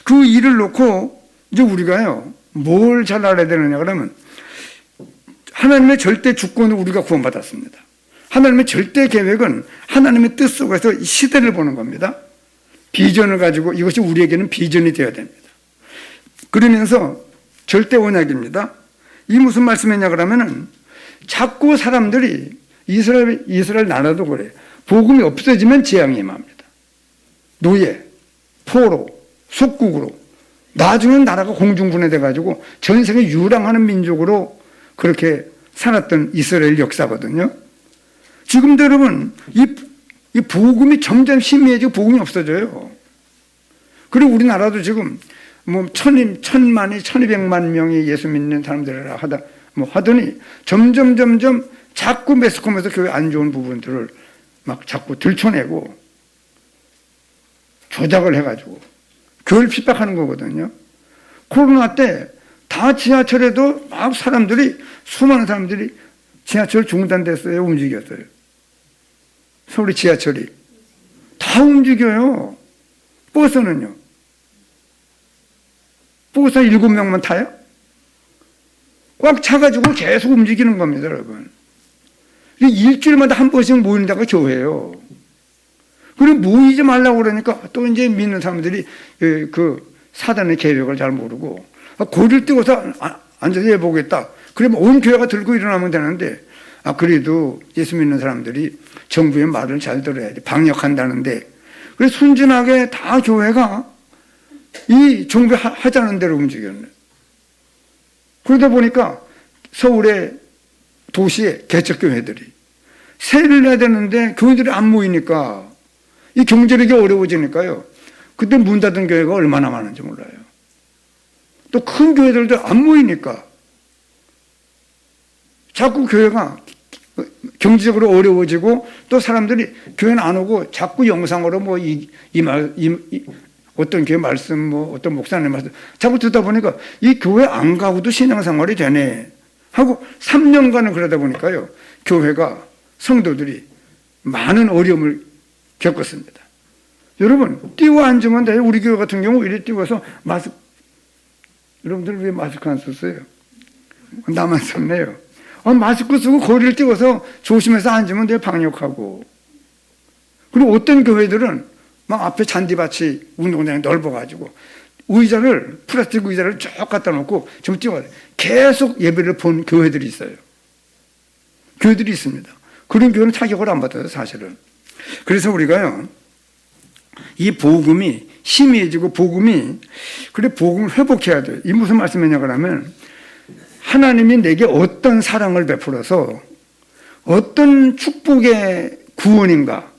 그 일을 놓고 이제 우리가요, 뭘 잘 알아야 되느냐 그러면 하나님의 절대 주권을 우리가 구원받았습니다. 하나님의 절대 계획은 하나님의 뜻 속에서 이 시대를 보는 겁니다. 비전을 가지고 이것이 우리에게는 비전이 되어야 됩니다. 그러면서 절대 언약입니다. 이 무슨 말씀이냐 그러면은 자꾸 사람들이 이스라엘 나라도 그래. 복음이 없어지면 재앙이 임합니다. 노예, 포로, 속국으로. 나중엔 나라가 공중분해돼 가지고 전 세계 유랑하는 민족으로 그렇게 살았던 이스라엘 역사거든요. 지금도 여러분 이 복음이 점점 희미해지고 복음이 없어져요. 그리고 우리나라도 지금 뭐 1,000만이 1,200만 명이 예수 믿는 사람들이라 하더니 점점 자꾸 매스컴에서 교회 안 좋은 부분들을 막 자꾸 들춰내고 조작을 해가지고 교회를 핍박하는 거거든요. 코로나 때 다 지하철에도 막 수많은 사람들이 지하철 중단됐어요. 움직였어요. 서울의 지하철이 다 움직여요. 버스는요. 버스 7명만 타요? 꽉 차가지고 계속 움직이는 겁니다, 여러분. 일주일마다 한 번씩 모이는 데가 교회예요. 그리고 모이지 말라고 그러니까 또 이제 믿는 사람들이 그 사단의 계략을 잘 모르고 고리를 띄워서 앉아서 해보겠다. 그러면 온 교회가 들고 일어나면 되는데 그래도 예수 믿는 사람들이 정부의 말을 잘 들어야 돼. 방역한다는데. 그래서 순진하게 다 교회가 이 정부 하자는 대로 움직였네. 그러다 보니까 서울의 도시의 개척교회들이 세를 내야 되는데 교회들이 안 모이니까 이 경제력이 어려워지니까요. 그때 문 닫은 교회가 얼마나 많은지 몰라요. 또 큰 교회들도 안 모이니까 자꾸 교회가 경제적으로 어려워지고 또 사람들이 교회는 안 오고 자꾸 영상으로 뭐 어떤 교회 말씀 뭐 어떤 목사님 말씀 자꾸 듣다 보니까 이 교회 안 가고도 신앙생활이 되네 하고 3년간은 그러다 보니까요. 교회가 성도들이 많은 어려움을 겪었습니다. 여러분 띄워 앉으면 돼요. 우리 교회 같은 경우 이래 띄워서 여러분들 왜 마스크 안 썼어요? 나만 썼네요. 마스크 쓰고 거리를 띄워서 조심해서 앉으면 돼요. 방역하고. 그리고 어떤 교회들은 막 앞에 잔디밭이 운동장이 넓어가지고 플라스틱 의자를 쭉 갖다 놓고 좀 띄워야 돼요. 계속 예배를 본 교회들이 있어요. 교회들이 있습니다. 그런 교회는 타격을 안 받아요, 사실은. 그래서 우리가요, 이 복음이 희미해지고 복음을 회복해야 돼요. 이 무슨 말씀이냐 그러면 하나님이 내게 어떤 사랑을 베풀어서 어떤 축복의 구원인가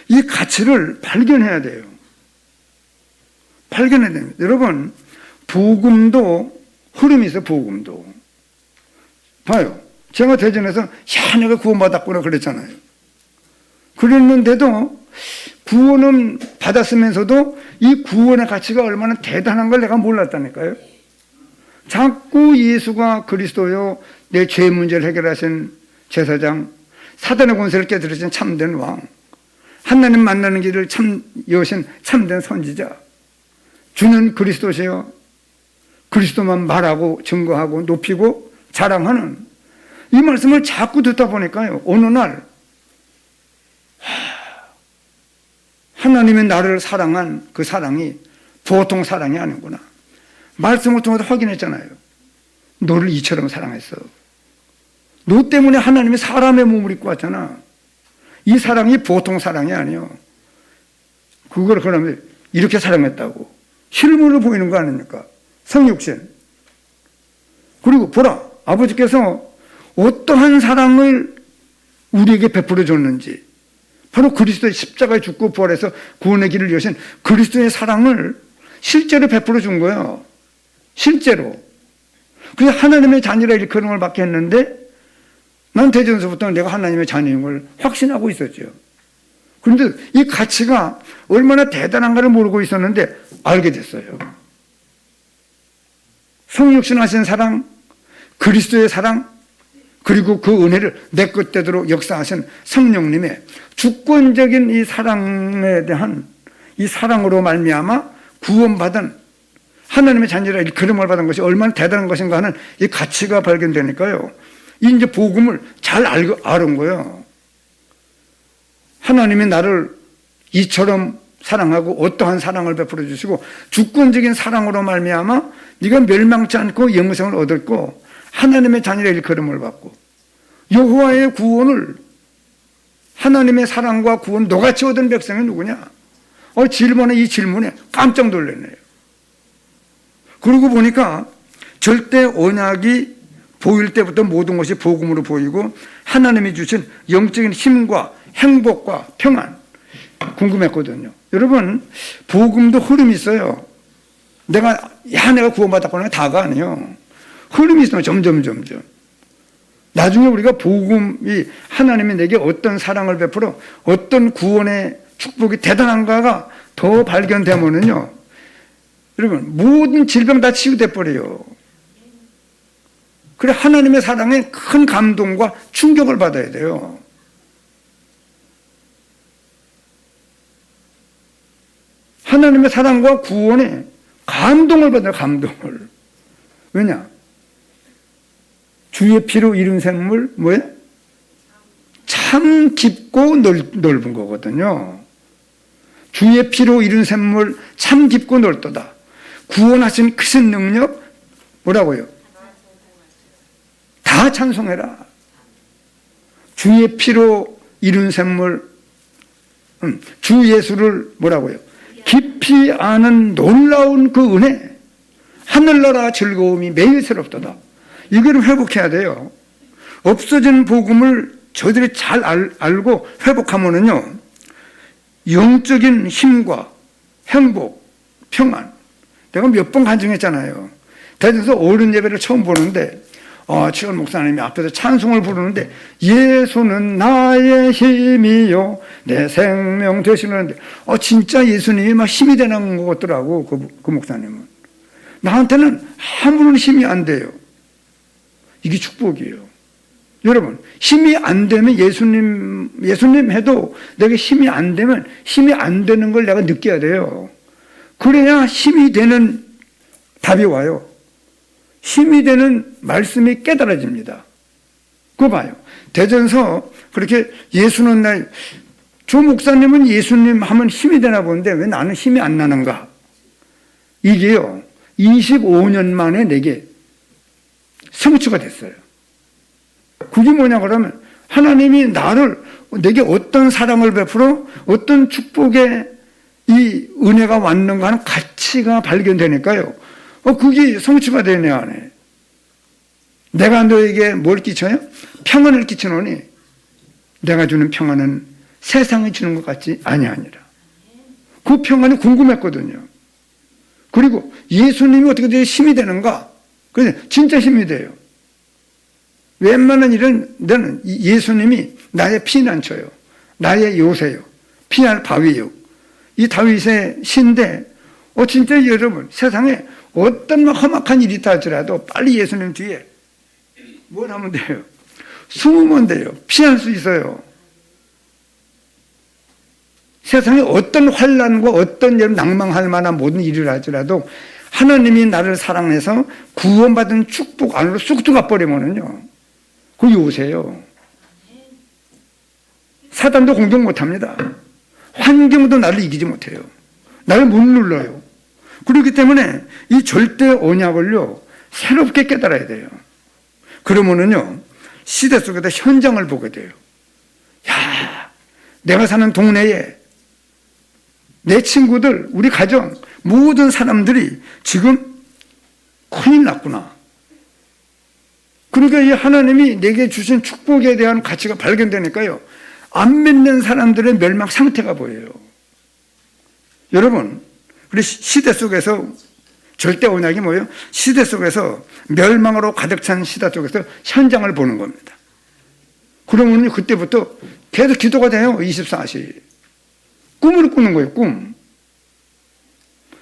이 가치를 발견해야 돼요. 발견해야 됩니다. 여러분 복음도 흐름이 있어요. 복음도 봐요. 제가 대전에서 내가 구원받았구나 그랬잖아요. 그랬는데도 구원은 받았으면서도 이 구원의 가치가 얼마나 대단한 걸 내가 몰랐다니까요. 자꾸 예수가 그리스도요, 내 죄 문제를 해결하신 제사장, 사단의 권세를 깨뜨리신 참된 왕, 하나님 만나는 길을 여신 참된 선지자, 주는 그리스도시요, 그리스도만 말하고 증거하고 높이고 자랑하는 이 말씀을 자꾸 듣다 보니까요, 어느 날 하나님의 나를 사랑한 그 사랑이 보통 사랑이 아니구나. 말씀을 통해서 확인했잖아요. 너를 이처럼 사랑했어. 너 때문에 하나님이 사람의 몸을 입고 왔잖아. 이 사랑이 보통 사랑이 아니요. 그걸 그러면 이렇게 사랑했다고. 실물로 보이는 거 아닙니까? 성육신. 그리고 보라, 아버지께서 어떠한 사랑을 우리에게 베풀어 줬는지. 바로 그리스도의 십자가에 죽고 부활해서 구원의 길을 여신 그리스도의 사랑을 실제로 베풀어 준 거예요. 실제로. 그래서 하나님의 자녀라 일컬음을 받게 했는데 난 대전서부터 내가 하나님의 자녀인 걸 확신하고 있었죠. 그런데 이 가치가 얼마나 대단한가를 모르고 있었는데 알게 됐어요. 성육신하신 사랑, 그리스도의 사랑, 그리고 그 은혜를 내 것대로 역사하신 성령님의 주권적인 이 사랑에 대한 이 사랑으로 말미암아 구원받은 하나님의 자녀라 일컬음을 받은 것이 얼마나 대단한 것인가 하는 이 가치가 발견되니까요. 이제 복음을 잘 알은 거예요. 하나님이 나를 이처럼 사랑하고 어떠한 사랑을 베풀어 주시고 주권적인 사랑으로 말미암아 네가 멸망치 않고 영생을 얻었고 하나님의 자녀라 일컬음을 받고 여호와의 구원을 하나님의 사랑과 구원 너같이 얻은 백성이 누구냐? 이 질문에 깜짝 놀랐네요. 그러고 보니까 절대 언약이 보일 때부터 모든 것이 복음으로 보이고 하나님이 주신 영적인 힘과 행복과 평안 궁금했거든요. 여러분 복음도 흐름이 있어요. 내가 구원받았거나 다가 아니에요. 흐름이 있어요. 점점 나중에 우리가 복음이 하나님이 내게 어떤 사랑을 베풀어 어떤 구원의 축복이 대단한가가 더 발견되면은요, 여러분 모든 질병 다 치유돼 버려요. 그래 하나님의 사랑에 큰 감동과 충격을 받아야 돼요. 하나님의 사랑과 구원에 감동을 받아요. 감동을. 왜냐? 주의 피로 이룬 샘물 뭐예요? 참 깊고 넓은 거거든요. 주의 피로 이룬 샘물 참 깊고 넓도다. 구원하신 크신 능력 뭐라고요? 다 찬송해라. 주의 피로 이룬 샘물, 주 예수를 뭐라고요? 깊이 아는 놀라운 그 은혜, 하늘나라 즐거움이 매일 새롭도다. 이걸 회복해야 돼요. 없어진 복음을 저들이 잘 알고 회복하면은요, 영적인 힘과 행복, 평안. 내가 몇 번 간증했잖아요. 대전에서 어른 예배를 처음 보는데, 최원 목사님이 앞에서 찬송을 부르는데, 예수는 나의 힘이요, 내 생명 되시는데, 진짜 예수님이 막 힘이 되는 것 같더라고, 그 목사님은. 나한테는 아무런 힘이 안 돼요. 이게 축복이에요. 여러분, 힘이 안 되면 예수님 해도 내가 힘이 안 되면 힘이 안 되는 걸 내가 느껴야 돼요. 그래야 힘이 되는 답이 와요. 힘이 되는 말씀이 깨달아집니다. 그거 봐요. 대전서 그렇게 예수는 조 목사님은 예수님 하면 힘이 되나 보는데 왜 나는 힘이 안 나는가? 이게요, 25년 만에 내게 성취가 됐어요. 그게 뭐냐 그러면 하나님이 내게 어떤 사랑을 베풀어 어떤 축복의 이 은혜가 왔는가 하는 가치가 발견되니까요. 그게 성취가 되네 안에. 내가 너에게 뭘 끼쳐요? 평안을 끼치노니 내가 주는 평안은 세상이 주는 것 같지 아니하니라. 그 평안이 궁금했거든요. 그리고 예수님이 어떻게 힘이 되는가? 그래서 진짜 힘이 돼요. 웬만한 일은 나는 예수님이 나의 피난처요, 나의 요새요, 피할 바위요. 이 다윗의 시인데 진짜 여러분 세상에 어떤 험악한 일이 있다 할지라도 빨리 예수님 뒤에 뭘 하면 돼요? 숨으면 돼요. 피할 수 있어요. 세상에 어떤 환난과 어떤 낭망할 만한 모든 일을 할지라도 하나님이 나를 사랑해서 구원받은 축복 안으로 쑥 들어가 버리면은요, 그게 요새요. 사단도 공격 못합니다. 환경도 나를 이기지 못해요. 나를 못 눌러요. 그렇기 때문에 이 절대 언약을요, 새롭게 깨달아야 돼요. 그러면은요, 시대 속에서 현장을 보게 돼요. 야, 내가 사는 동네에 내 친구들, 우리 가정, 모든 사람들이 지금 큰일 났구나. 그러니까 이 하나님이 내게 주신 축복에 대한 가치가 발견되니까요, 안 믿는 사람들의 멸망 상태가 보여요. 여러분, 우리 시대 속에서 절대 언약이 뭐예요? 시대 속에서 멸망으로 가득 찬 시대 속에서 현장을 보는 겁니다. 그러면 그때부터 계속 기도가 돼요. 24시. 꿈을 꾸는 거예요. 꿈.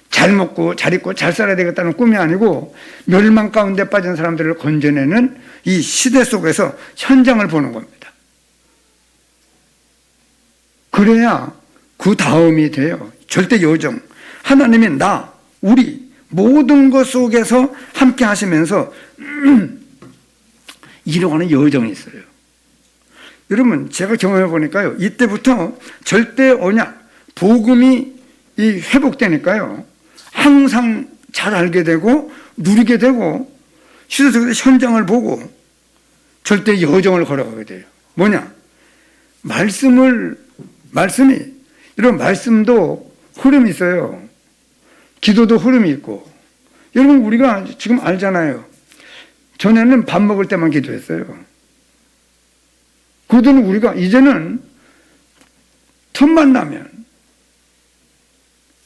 잘 먹고 잘 입고 잘 살아야 되겠다는 꿈이 아니고 멸망 가운데 빠진 사람들을 건져내는 이 시대 속에서 현장을 보는 겁니다. 그래야 그 다음이 돼요. 절대 요정. 하나님이 우리 모든 것 속에서 함께 하시면서 이뤄가는 여정이 있어요. 여러분, 제가 경험해 보니까요, 이때부터 절대 언약, 복음이 회복되니까요, 항상 잘 알게 되고 누리게 되고 시대 속에서 현장을 보고 절대 여정을 걸어가게 돼요. 뭐냐? 말씀이 이런 말씀도 흐름이 있어요. 기도도 흐름이 있고. 여러분, 우리가 지금 알잖아요. 전에는 밥 먹을 때만 기도했어요. 그러더니 우리가 이제는 틈만 나면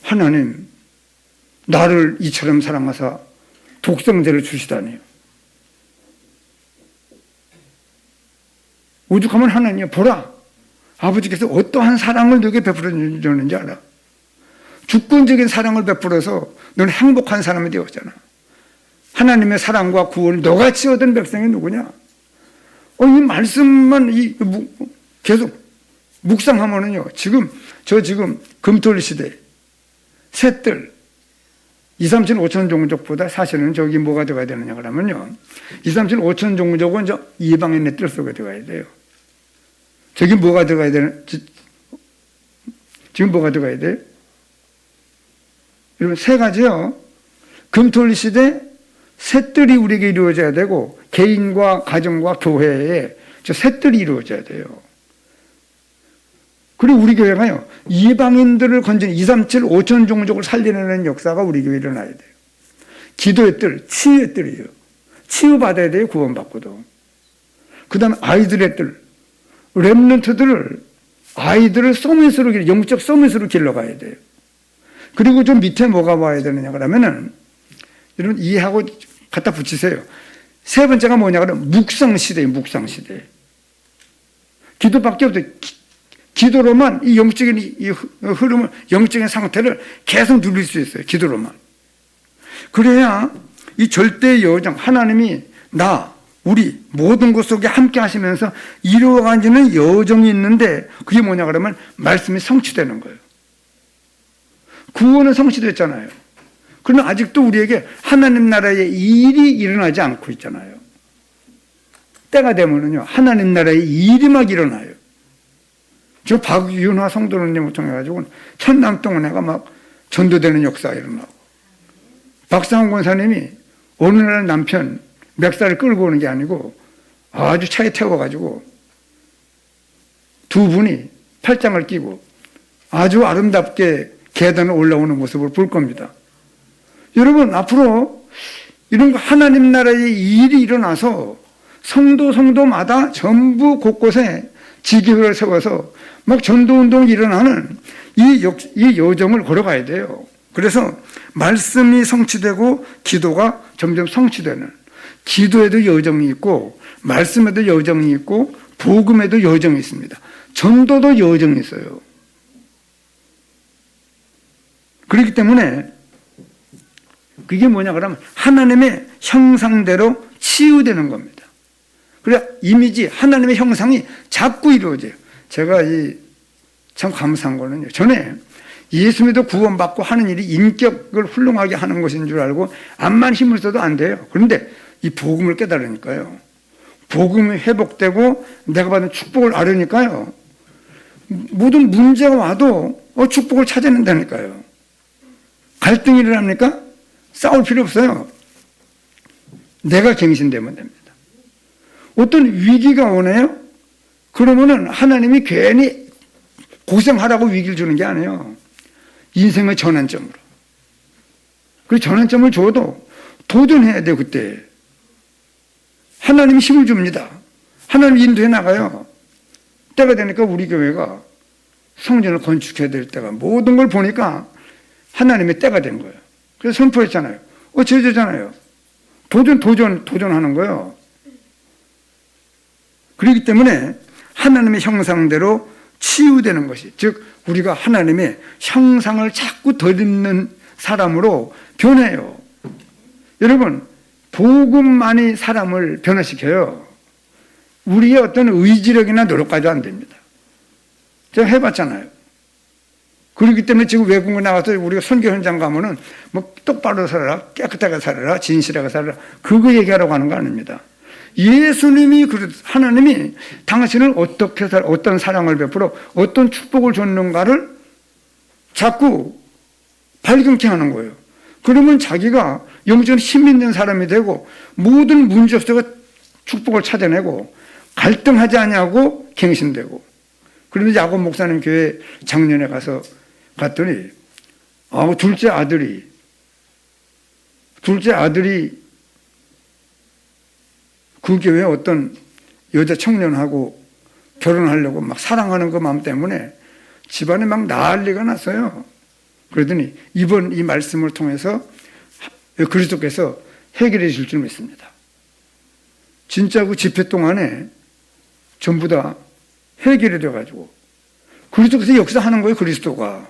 하나님, 나를 이처럼 사랑하사 독생자를 주시다니요. 오죽하면 하나님, 보라, 아버지께서 어떠한 사랑을 너에게 베풀어 주는지 알아. 주권적인 사랑을 베풀어서 너는 행복한 사람이 되었잖아. 하나님의 사랑과 구원을 너같이 얻은 백성이 누구냐? 이 말씀만 계속 묵상하면은요, 지금 금토일 시대 셋들 2, 3, 7, 5천 종족보다 사실은 저기 뭐가 들어가야 되느냐 그러면요, 2, 3, 7, 5천 종족은 이방인의 뜰 속에 들어가야 돼요. 저기 뭐가 들어가야 되는, 지금 뭐가 들어가야 돼요? 이런 세 가지요. 금토일 시대 셋들이 우리에게 이루어져야 되고 개인과 가정과 교회에 저 셋들이 이루어져야 돼요. 그리고 우리 교회가요. 이방인들을 건지는 237, 5천 종족을 살리는 역사가 우리 교회에 일어나야 돼요. 기도의 뜰, 치유의 뜰이에요. 치유받아야 돼요. 구원받고도. 그 다음에 아이들의 뜰. 렘넌트들을 아이들을 서밋으로 영적 서밋으로 길러가야 돼요. 그리고 좀 밑에 뭐가 와야 되느냐 그러면은 여러분 이해하고 갖다 붙이세요. 세 번째가 뭐냐 그러면 묵상시대예요. 묵상시대. 기도밖에 없어요. 기도로만 이 영적인 이 흐름을 영적인 상태를 계속 누릴 수 있어요. 기도로만. 그래야 이 절대의 여정 하나님이 우리 모든 것 속에 함께 하시면서 이루어가지는 여정이 있는데 그게 뭐냐 그러면 말씀이 성취되는 거예요. 구원은 성취됐잖아요. 그러나 아직도 우리에게 하나님 나라의 일이 일어나지 않고 있잖아요. 때가 되면은요 하나님 나라의 일이 막 일어나요. 저 박윤화 성도님을 통해가지고 천남 동네가 막 전도되는 역사가 일어나고 박상훈 권사님이 어느 날 남편 멱살을 끌고 오는 게 아니고 아주 차에 태워가지고 두 분이 팔짱을 끼고 아주 아름답게 계단을 올라오는 모습을 볼 겁니다. 여러분 앞으로 이런 거 하나님 나라의 일이 일어나서 성도마다 전부 곳곳에 지교회를 세워서 막 전도운동이 일어나는 이 여정을 걸어가야 돼요. 그래서 말씀이 성취되고 기도가 점점 성취되는 기도에도 여정이 있고 말씀에도 여정이 있고 복음에도 여정이 있습니다. 전도도 여정이 있어요. 그렇기 때문에 그게 뭐냐 그러면 하나님의 형상대로 치유되는 겁니다. 그래 이미지 하나님의 형상이 자꾸 이루어져요. 제가 참 감사한 거는요. 전에 예수 믿어 구원받고 하는 일이 인격을 훌륭하게 하는 것인 줄 알고 암만 힘을 써도 안 돼요. 그런데 이 복음을 깨달으니까요. 복음이 회복되고 내가 받은 축복을 알으니까요. 모든 문제가 와도 축복을 찾아낸다니까요. 갈등이 일어납니까? 싸울 필요 없어요. 내가 갱신되면 됩니다. 어떤 위기가 오네요? 그러면은 하나님이 괜히 고생하라고 위기를 주는 게 아니에요. 인생의 전환점으로. 그 전환점을 줘도 도전해야 돼요, 그때. 하나님이 힘을 줍니다. 하나님 인도해 나가요. 때가 되니까 우리 교회가 성전을 건축해야 될 때가 모든 걸 보니까 하나님의 때가 된 거예요. 그래서 선포했잖아요. 제자잖아요. 도전하는 거예요. 그렇기 때문에 하나님의 형상대로 치유되는 것이, 즉 우리가 하나님의 형상을 자꾸 덧입는 사람으로 변해요. 여러분, 복음만이 사람을 변화시켜요. 우리의 어떤 의지력이나 노력까지 안 됩니다. 제가 해봤잖아요. 그렇기 때문에 지금 외국에 나가서 우리가 선교 현장 가면은 뭐 똑바로 살아라, 깨끗하게 살아라, 진실하게 살아라, 그거 얘기하라고 하는 거 아닙니다. 예수님이 하나님이 당신을 어떻게 어떤 사랑을 베풀어 어떤 축복을 줬는가를 자꾸 발견케 하는 거예요. 그러면 자기가 영적인 힘 있는 사람이 되고 모든 문제 속에 축복을 찾아내고 갈등하지 않냐고 갱신되고. 그런데 야곱 목사님 교회 작년에 갔더니 둘째 아들이 그 교회 어떤 여자 청년하고 결혼하려고 막 사랑하는 그 마음 때문에 집안에 막 난리가 났어요. 그러더니 이번 이 말씀을 통해서 그리스도께서 해결해 주실 줄 믿습니다. 진짜 그 집회 동안에 전부 다 해결이 돼가지고 그리스도께서 역사하는 거예요, 그리스도가.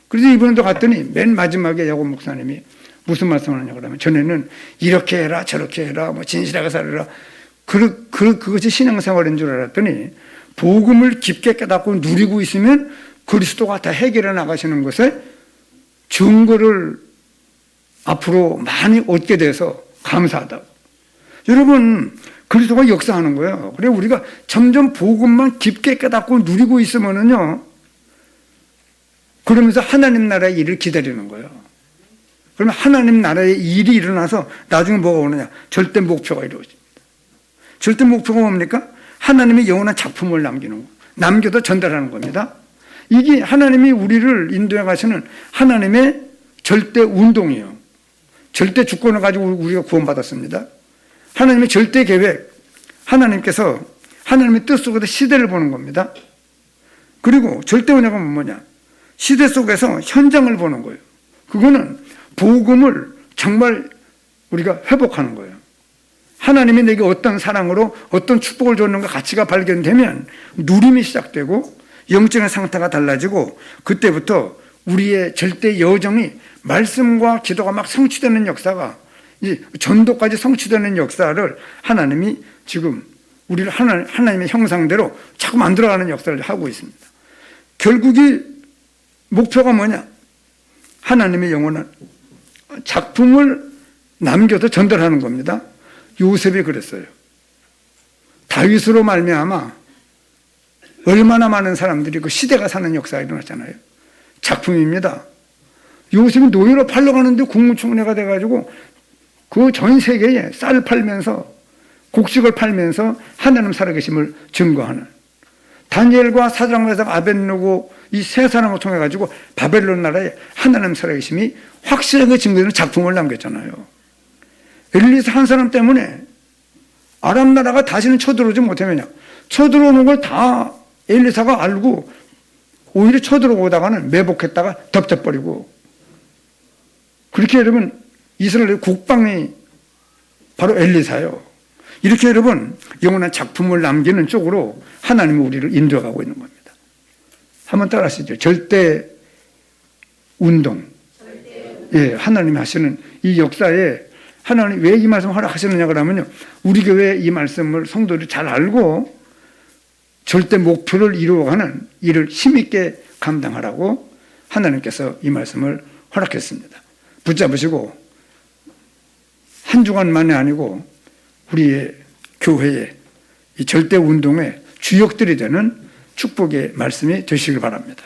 그래서 이번에도 갔더니 맨 마지막에 야곱 목사님이 무슨 말씀을 하냐고 그러면 전에는 이렇게 해라 저렇게 해라 뭐 진실하게 살아라 그것이 신앙생활인 줄 알았더니 복음을 깊게 깨닫고 누리고 있으면 그리스도가 다 해결해 나가시는 것에 증거를 앞으로 많이 얻게 돼서 감사하다고. 여러분, 그리스도가 역사하는 거예요. 그래 우리가 점점 복음만 깊게 깨닫고 누리고 있으면은요, 그러면서 하나님 나라의 일을 기다리는 거예요. 그러면 하나님 나라의 일이 일어나서 나중에 뭐가 오느냐? 절대 목표가 이루어집니다. 절대 목표가 뭡니까? 하나님의 영원한 작품을 남기는 거. 남겨도 전달하는 겁니다. 이게 하나님이 우리를 인도해 가시는 하나님의 절대 운동이에요. 절대 주권을 가지고 우리가 구원받았습니다. 하나님의 절대 계획, 하나님께서 하나님의 뜻 속에서 시대를 보는 겁니다. 그리고 절대 언약은 뭐냐? 시대 속에서 현장을 보는 거예요. 그거는 복음을 정말 우리가 회복하는 거예요. 하나님이 내게 어떤 사랑으로 어떤 축복을 줬는가 가치가 발견되면 누림이 시작되고 영적인 상태가 달라지고 그때부터 우리의 절대 여정이 말씀과 기도가 막 성취되는 역사가 전도까지 성취되는 역사를 하나님이 지금 우리를 하나님의 형상대로 자꾸 만들어가는 역사를 하고 있습니다. 결국이 목표가 뭐냐? 하나님의 영원한 작품을 남겨서 전달하는 겁니다. 요셉이 그랬어요. 다윗으로 말미암아 얼마나 많은 사람들이 그 시대가 사는 역사가 일어났잖아요. 작품입니다. 요셉이 노예로 팔려가는데 국무총리가 돼가지고 그 전 세계에 쌀 팔면서 곡식을 팔면서 하나님 살아계심을 증거하는, 다니엘과 사드락 메삭 아벳느고 이 세 사람을 통해 가지고 바벨론 나라에 하나님 살아계심이 확실하게 증거되는 작품을 남겼잖아요. 엘리사 한 사람 때문에 아람 나라가 다시는 쳐들어오지 못하면요, 쳐들어오는 걸 다 엘리사가 알고 오히려 쳐들어오다가는 매복했다가 덮쳐버리고, 그렇게 여러분 이스라엘의 국방이 바로 엘리사예요. 이렇게 여러분 영원한 작품을 남기는 쪽으로 하나님이 우리를 인도하고 있는 겁니다. 한번 따라 하시죠. 절대 운동. 예, 하나님이 하시는 이 역사에 하나님 왜 이 말씀을 허락하시느냐 그러면요, 우리 교회 이 말씀을 성도들이 잘 알고 절대 목표를 이루어가는 일을 힘있게 감당하라고 하나님께서 이 말씀을 허락했습니다. 붙잡으시고 한 주간만이 아니고 우리의 교회의 이 절대 운동의 주역들이 되는 축복의 말씀이 되시길 바랍니다.